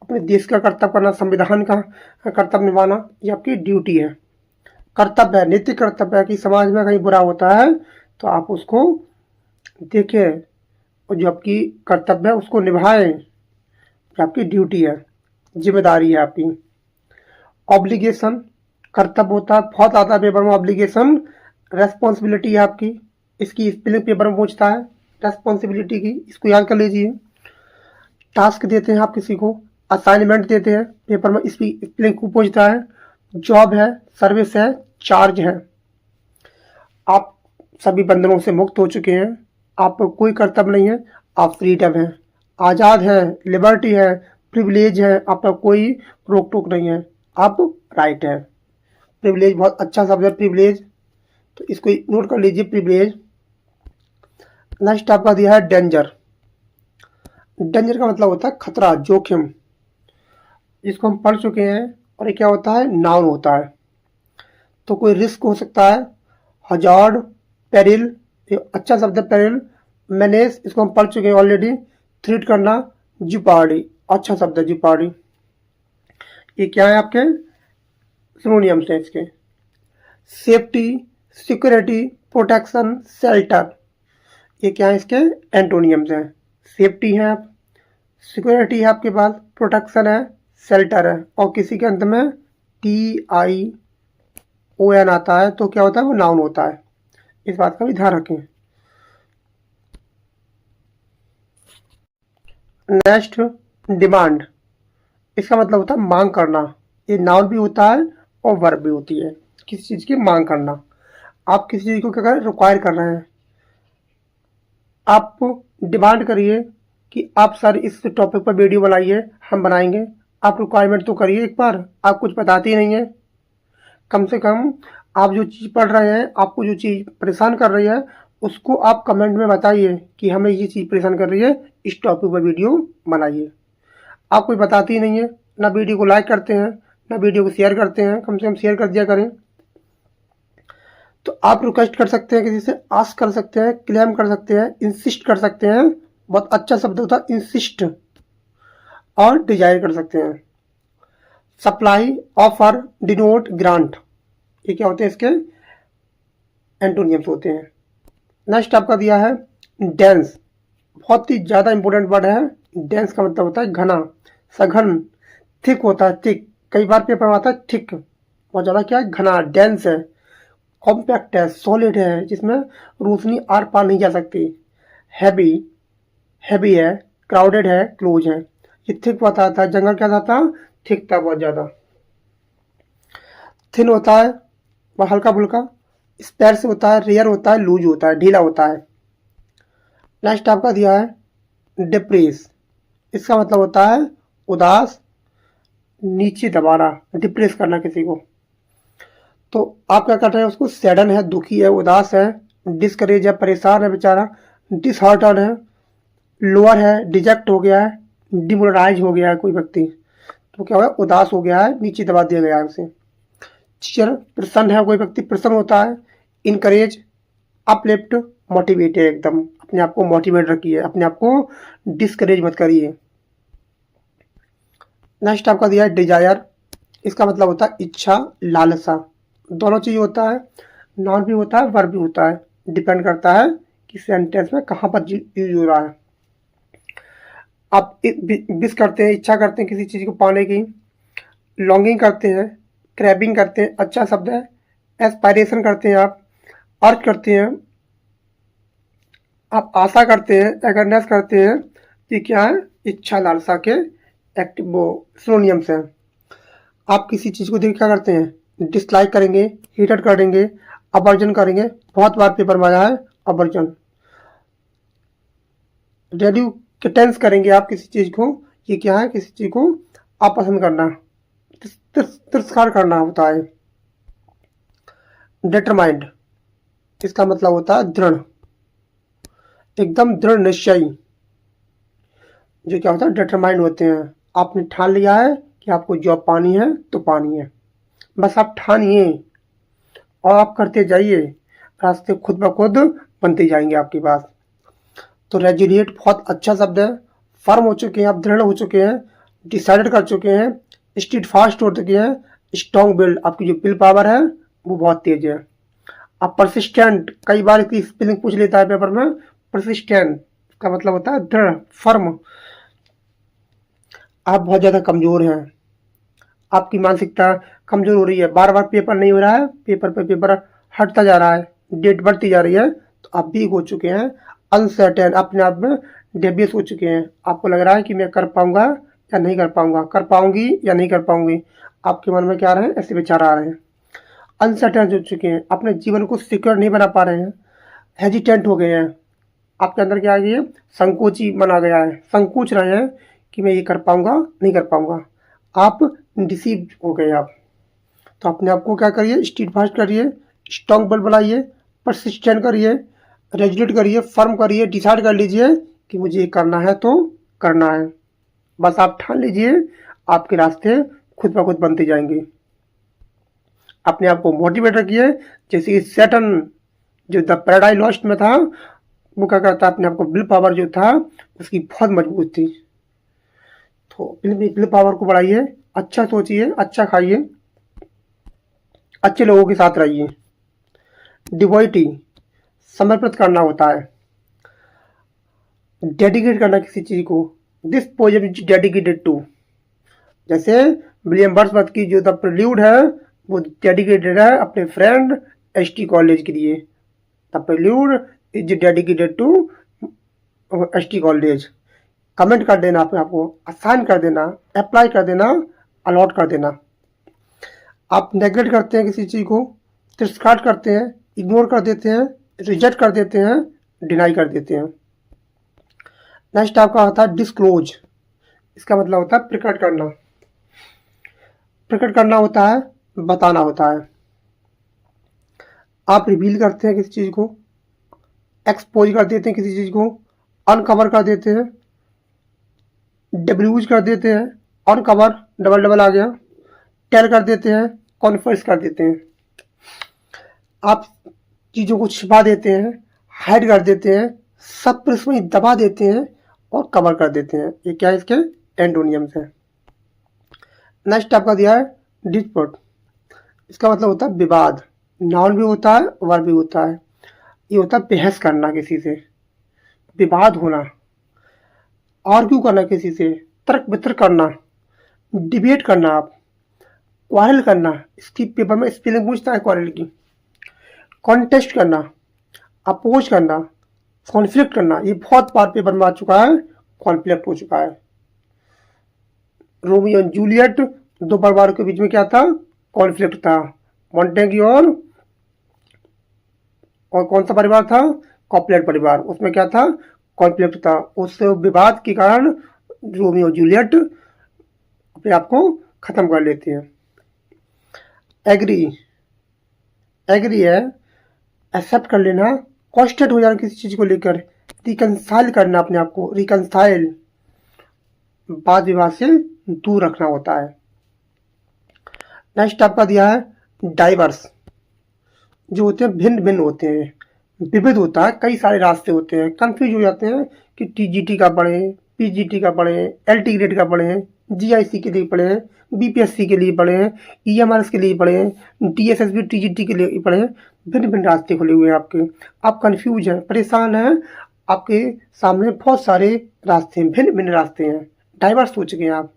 अपने देश का कर्तव्य करना, संविधान का कर्तव्य निभाना, ये आपकी ड्यूटी है। कर्तव्य है, नैतिक कर्तव्य है कि समाज में कहीं बुरा होता है तो आप उसको देखें और जो आपकी कर्तव्य है उसको निभाएं, आपकी ड्यूटी है, जिम्मेदारी है आपकी। ऑब्लिगेशन, कर्तव्य होता है, बहुत आता है पेपर में ऑब्लिगेशन। रेस्पॉन्सिबिलिटी है आपकी, इसकी स्पेलिंग पेपर में पूछता है, रेस्पॉन्सिबिलिटी की, इसको याद कर लीजिए। टास्क देते हैं आप किसी को, असाइनमेंट देते हैं पेपर में, इसकी स्पेलिंग को पूछता है। जॉब है, सर्विस है, चार्ज है। आप सभी बंधनों से मुक्त हो चुके हैं, आपको कोई कर्तव्य नहीं है, आप फ्रीडम हैं, आज़ाद हैं, लिबर्टी है, प्रिविलेज है, आपका कोई रोक टोक नहीं है, आप राइट है। प्रिविलेज बहुत अच्छा शब्द है, प्रिविलेज, तो इसको नोट कर लीजिए, प्रिविलेज। नेक्स्ट आपका दिया है डेंजर। डेंजर का मतलब होता है खतरा, जोखिम, जिसको हम पढ़ चुके हैं। और ये क्या होता है, नाउन होता है। तो कोई रिस्क हो सकता है, हजार्ड, पेरिल, ये अच्छा शब्द है पेरिल। मैनेस, इसको हम पढ़ चुके हैं ऑलरेडी। थ्रीट करना, जुपार्डी, अच्छा शब्द है जुपार्डी। ये क्या है आपके सिनोनिम्स हैं इसके। सेफ्टी, सिक्योरिटी, प्रोटेक्शन, शेल्टर, ये क्या है इसके एंटोनियम्स हैं। सेफ्टी है आप, सिक्योरिटी है आपके पास, प्रोटेक्शन है, शेल्टर है, और किसी के अंत में TION आता है तो क्या होता है, वो नाउन होता है। इस बात का भी ध्यान रखें। नेक्स्ट डिमांड, इसका मतलब होता है मांग करना, ये नाउन भी होता है और वर्ब भी होती है। किसी चीज़ की मांग करना, आप किसी चीज़ को क्या कर रहे हैं, रिक्वायर कर रहे हैं, आप डिमांड करिए कि आप सर इस टॉपिक पर वीडियो बनाइए, हम बनाएंगे। आप रिक्वायरमेंट तो करिए एक बार, आप कुछ बताते ही नहीं है। कम से कम आप जो चीज़ पढ़ रहे हैं, आपको जो चीज़ परेशान कर रही है, उसको आप कमेंट में बताइए कि हमें ये चीज़ परेशान कर रही है, इस टॉपिक पर वीडियो बनाइए। आप कुछ बताते ही नहीं है, ना वीडियो को लाइक करते हैं, ना वीडियो को शेयर करते हैं। कम से कम शेयर कर दिया करें। तो आप रिक्वेस्ट कर सकते हैं, किसी से आस्क कर सकते हैं, क्लेम कर सकते हैं, इंसिस्ट कर सकते हैं। बहुत अच्छा शब्द होता है इंसिस्ट। और डिजायर कर सकते हैं। सप्लाई, ऑफर, डिनोट, ग्रांट, ये क्या होते हैं, इसके एंटोनियम्स होते हैं। नेक्स्ट आपका दिया है डेंस। बहुत ही ज़्यादा इंपॉर्टेंट वर्ड है। डेंस का मतलब होता है घना, सघन। थिक होता है, थिक। कई बार पेपर में आता है थिक, बहुत ज़्यादा क्या है, घना, डेंस है। कॉम्पैक्ट है, सॉलिड है, जिसमें रोशनी आर पार नहीं जा सकती। हैवी, हैवी है। क्राउडेड है, क्लोज है। ये थिक बताया था, जंगल क्या था, थिक था बहुत ज़्यादा। थिन होता है वह हल्का फुल्का। स्पेर्स होता है, रेयर होता है, लूज होता है, ढीला होता है। नेक्स्ट आपका दिया है डिप्रेस। इसका मतलब होता है उदास, नीचे दबाना, डिप्रेस करना किसी को। तो आप क्या कर रहे हैं, उसको सैडन है, दुखी है, उदास है, डिस्करेज है, परेशान है बेचारा, डिसहार्टन है, लोअर है, डिजेक्ट हो गया है, डिमोरलाइज हो गया है कोई व्यक्ति। तो क्या हुआ, उदास हो गया है, नीचे दबा दिया गया है उसे। चीयर, प्रसन्न है कोई व्यक्ति, प्रसन्न होता है। इनकरेज, अपलिफ्ट, मोटिवेट है एकदम, अपने आप को मोटिवेट रखिए, अपने आप को डिस्करेज मत करिए। नेक्स्ट आपका दिया है डिजायर। इसका मतलब होता है इच्छा, लालसा। दोनों चीज होता है, नाउन भी होता है, वर्ब भी होता है। डिपेंड करता है कि सेंटेंस में कहाँ पर यूज हो रहा है। आप विश करते हैं, इच्छा करते हैं किसी चीज को पाने की। लॉन्गिंग करते हैं, क्रैबिंग करते हैं, अच्छा शब्द है। एस्पायरेशन करते हैं, आप अर्ज करते हैं, आप आशा करते हैं, एगरनेस करते हैं। ये क्या है, इच्छा लालसा के एक्टिव वो सिनोनियम्स हैं। आप किसी चीज़ को देख क्या करते हैं, डिसलाइक करेंगे, हेटेड करेंगे, अवर्जन करेंगे। बहुत बार पेपर में आया है अवर्जन। रेड्यूकेटेंस करेंगे आप किसी चीज़ को। ये क्या है, किसी चीज़ को अपसंद करना, तिरस्कार करना होता है। डिटरमाइंड, इसका मतलब होता है दृढ़, एकदम दृढ़ निश्चयी। जो क्या होता है, डिटरमाइंड होते हैं। आपने ठान लिया है कि आपको जॉब पानी है तो पानी है, बस आप ठानिए और आप करते जाइए, रास्ते खुद ब खुद बनते जाएंगे आपके पास। तो रेजिलिएट बहुत अच्छा शब्द है। फर्म हो चुके हैं आप, दृढ़ हो चुके हैं, डिसाइडेड कर चुके हैं, स्टीड फास्ट हो चुके हैं। स्ट्रॉन्ग विल, आपकी जो विल पावर है वो बहुत तेज है। आप परसिस्टेंट, कई बार इसकी स्पेलिंग पूछ लेता है पेपर में। परसिस्टेंट का मतलब होता है दृढ़, फर्म। आप बहुत ज़्यादा कमज़ोर हैं, आपकी मानसिकता कमज़ोर हो रही है, बार बार पेपर नहीं हो रहा है, पेपर पे पेपर हटता जा रहा है, डेट बढ़ती जा रही है, तो आप वीक हो चुके हैं, अनसर्टेन, अपने आप में डेबियस हो चुके हैं। आपको लग रहा है कि मैं कर पाऊंगा या नहीं कर पाऊंगा, कर पाऊंगी या नहीं कर पाऊंगी। आपके मन में क्या आ रहे हैं, ऐसे विचार आ रहे हैं। अनसर्टेन हो चुके हैं, अपने जीवन को सिक्योर नहीं बना पा रहे हैं, हेजिटेंट हो गए हैं। आपके अंदर क्या आ गई है, संकोची मन आ गया है, संकोच रहे हैं कि मैं ये कर पाऊंगा नहीं कर पाऊंगा। आप डिसीव हो गए आप। तो अपने आप को क्या करिए, स्टीड फास्ट करिए, स्ट्रॉन्ग बल बनाइए, परसिस्टेंट करिए, रेजुलेट करिए, फर्म करिए, डिसाइड कर लीजिए कि मुझे ये करना है तो करना है। बस आप ठान लीजिए, आपके रास्ते खुद ब खुद बनते जाएंगे। अपने आप को मोटिवेट रखिए। जैसे कि सैटर्न जो द पैराडाइज लॉस्ट में था, वो क्या करता, अपने आप को विल पावर जो था उसकी बहुत मजबूत थी। तो विल पावर को बढ़ाइए, अच्छा सोचिए, अच्छा खाइए, अच्छे लोगों के साथ रहिए। डिवोटी, समर्पित करना होता है, डेडिकेट करना किसी चीज को। This poem is dedicated to, जैसे विलियम वर्ड्सवर्थ की जो द प्रेल्यूड है वो डेडिकेटेड है अपने फ्रेंड एसटी कॉलेज के लिए। The prelude is dedicated to ST college. Comment कर देना, अपने आपको असाइन कर देना, अप्लाई कर देना, अलॉट कर देना। आप नेगलेक्ट करते हैं किसी चीज़ को, तिरस्कार करते हैं, इग्नोर कर देते हैं, रिजेक्ट कर देते हैं, डिनाई कर देते हैं। नेक्स्ट आपका होता है डिस्क्लोज। इसका मतलब होता है प्रकट करना। प्रकट करना होता है बताना होता है। आप रिवील करते हैं किसी चीज़ को, एक्सपोज कर देते हैं किसी चीज़ को, अनकवर कर देते हैं, डब्ल्यूज कर देते हैं, अनकवर डबल डबल आ गया, टेल कर देते हैं, कॉन्फर्स कर देते हैं। आप चीज़ों को छिपा देते हैं, हाइड कर देते हैं, सब पर इसमें दबा देते हैं और कवर कर देते हैं। ये क्या है, इसके एंटोनियम्स हैं। नेक्स्ट आपका दिया है डिस्प्यूट। इसका मतलब होता है विवाद। नाउन भी होता है, वर्ब भी होता है। ये होता है बहस करना किसी से, विवाद होना, आर्ग्यू करना किसी से, तर्क वितर्क करना, डिबेट करना, आप क्वारल करना। इसकी पेपर में स्पेलिंग पूछता है क्वारल की। कॉन्टेस्ट करना, अपोज करना, कॉन्फ्लिक्ट करना। ये बहुत बार पेपर में आ चुका है, कॉन्फ्लिक्ट हो चुका है। रोमियो और जूलियट दो परिवारों के बीच में क्या था, कॉन्फ्लिक्ट था। मॉन्टेग्यू और कौन सा परिवार था, कॉपलेट परिवार, उसमें क्या था, कॉन्फ्लिक्ट था। उस विवाद के कारण रोमियो और जूलियट अपने आप को खत्म कर लेते हैं। एग्री, एग्री है एक्सेप्ट कर लेना, कॉन्स्टेंट हो जाना किसी चीज को लेकर, रिकंसाइल करना अपने आप को, रिकंसाइल वाद विवाद से दूर रखना होता है। नेक्स्ट आपका दिया है डाइवर्स। जो होते हैं भिन्न भिन्न होते हैं, विविध होता है, कई सारे रास्ते होते हैं। कंफ्यूज हो जाते हैं कि टीजीटी का पढ़ें, पीजीटी का पढ़ें, एलटी ग्रेड का पढ़ें, जीआईसी के लिए पढ़ें, बीपीएससी के लिए पढ़ें, ईएमआरएस के लिए पढ़ें, डीएसएसबी टीजीटी के लिए पढ़ें। भिन्न भिन्न रास्ते खुले हुए हैं आपके। आप कंफ्यूज हैं, परेशान हैं, आपके सामने बहुत सारे रास्ते हैं, भिन्न भिन्न रास्ते हैं, डाइवर्स हो चुके हैं आप।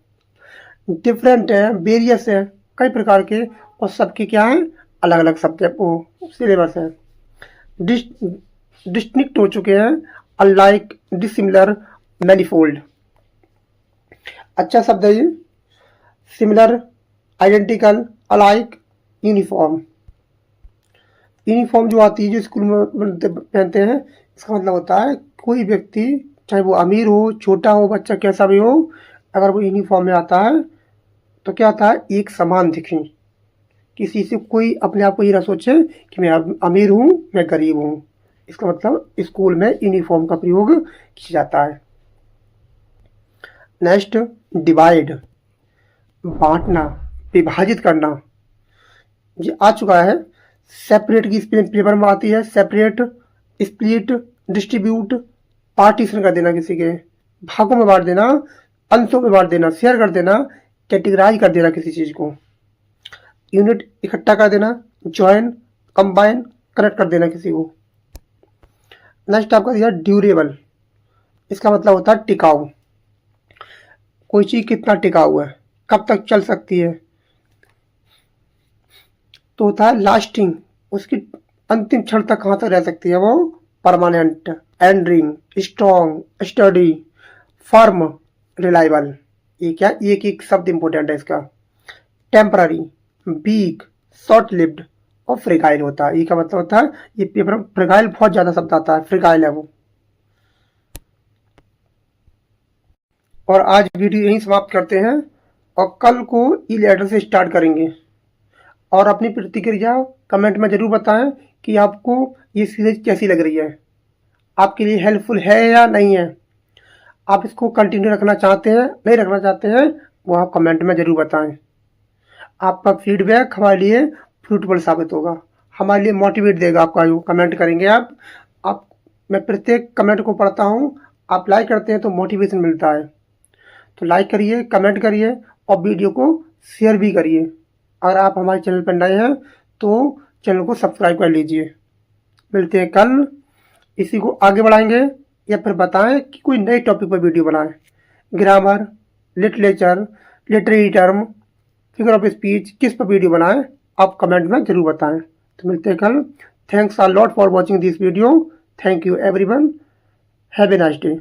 डिफरेंट है, वेरियस है, कई प्रकार के, और सबके क्या है, अलग अलग सब्जेक्ट वो सिलेबस है। डिस्टिंक्ट हो चुके हैं, अनलाइक, डिसिमिलर, मैनिफोल्ड। अच्छा शब्द है ये, similar, identical, alike, uniform. Uniform जो आती है, जो स्कूल में पहनते हैं, इसका मतलब होता है कोई व्यक्ति, चाहे वो अमीर हो, छोटा हो, बच्चा कैसा भी हो, अगर वो यूनिफॉर्म में आता है तो क्या आता है, एक समान दिखें। किसी से कोई अपने आप को ये ना सोचे कि मैं अमीर हूँ, मैं गरीब हूँ। इसका मतलब स्कूल में यूनिफॉर्म का प्रयोग किया जाता है। नेक्स्ट डिवाइड, बांटना, विभाजित करना। ये आ चुका है। सेपरेट की स्पेलिंग पेपर में आती है, सेपरेट, स्प्लिट, डिस्ट्रीब्यूट, पार्टीशन कर देना, किसी के भागों में बांट देना, अंशों में बांट देना, शेयर कर देना, कैटेगराइज कर देना किसी चीज को। यूनिट इकट्ठा कर देना, ज्वाइन, कंबाइन, कनेक्ट कर देना किसी को। नेक्स्ट आपका दिया ड्यूरेबल। इसका मतलब होता है टिकाऊ। कोई चीज कितना टिकाऊ है, कब तक चल सकती है। तो होता है लास्टिंग, उसकी अंतिम क्षण तक कहाँ तक रह सकती है वो, permanent, enduring, strong, steady, firm, reliable. ये क्या, एक एक शब्द इंपॉर्टेंट है इसका। टेम्पररी, वीक, शॉर्ट लिव्ड और फ्रिगाइल होता है। ये का मतलब होता है, ये पेपर में फ्रिगाइल बहुत ज्यादा शब्द आता है, फ्रिगाइल है वो। और आज वीडियो यहीं समाप्त करते हैं और कल को ई लेटर से स्टार्ट करेंगे। और अपनी प्रतिक्रिया कमेंट में जरूर बताएं कि आपको ये सीरीज कैसी लग रही है, आपके लिए हेल्पफुल है या नहीं है। आप इसको कंटिन्यू रखना चाहते हैं, नहीं रखना चाहते हैं, वो आप कमेंट में जरूर बताएं। आपका फीडबैक हमारे लिए फ्रूटफुल साबित होगा, हमारे लिए मोटिवेट देगा। आपका जो कमेंट करेंगे आप मैं प्रत्येक कमेंट को पढ़ता हूँ। आप लाइक करते हैं तो मोटिवेशन मिलता है। तो लाइक करिए, कमेंट करिए और वीडियो को शेयर भी करिए। अगर आप हमारे चैनल पर नए हैं तो चैनल को सब्सक्राइब कर लीजिए। मिलते हैं कल, इसी को आगे बढ़ाएंगे या फिर बताएं कि कोई नए टॉपिक पर वीडियो बनाएं। Grammar, literature, literary term, figure of speech, किस पर वीडियो बनाएं, आप कमेंट में जरूर बताएं। तो मिलते हैं कल। Thanks a lot for watching this video. Thank you everyone. Have a nice day.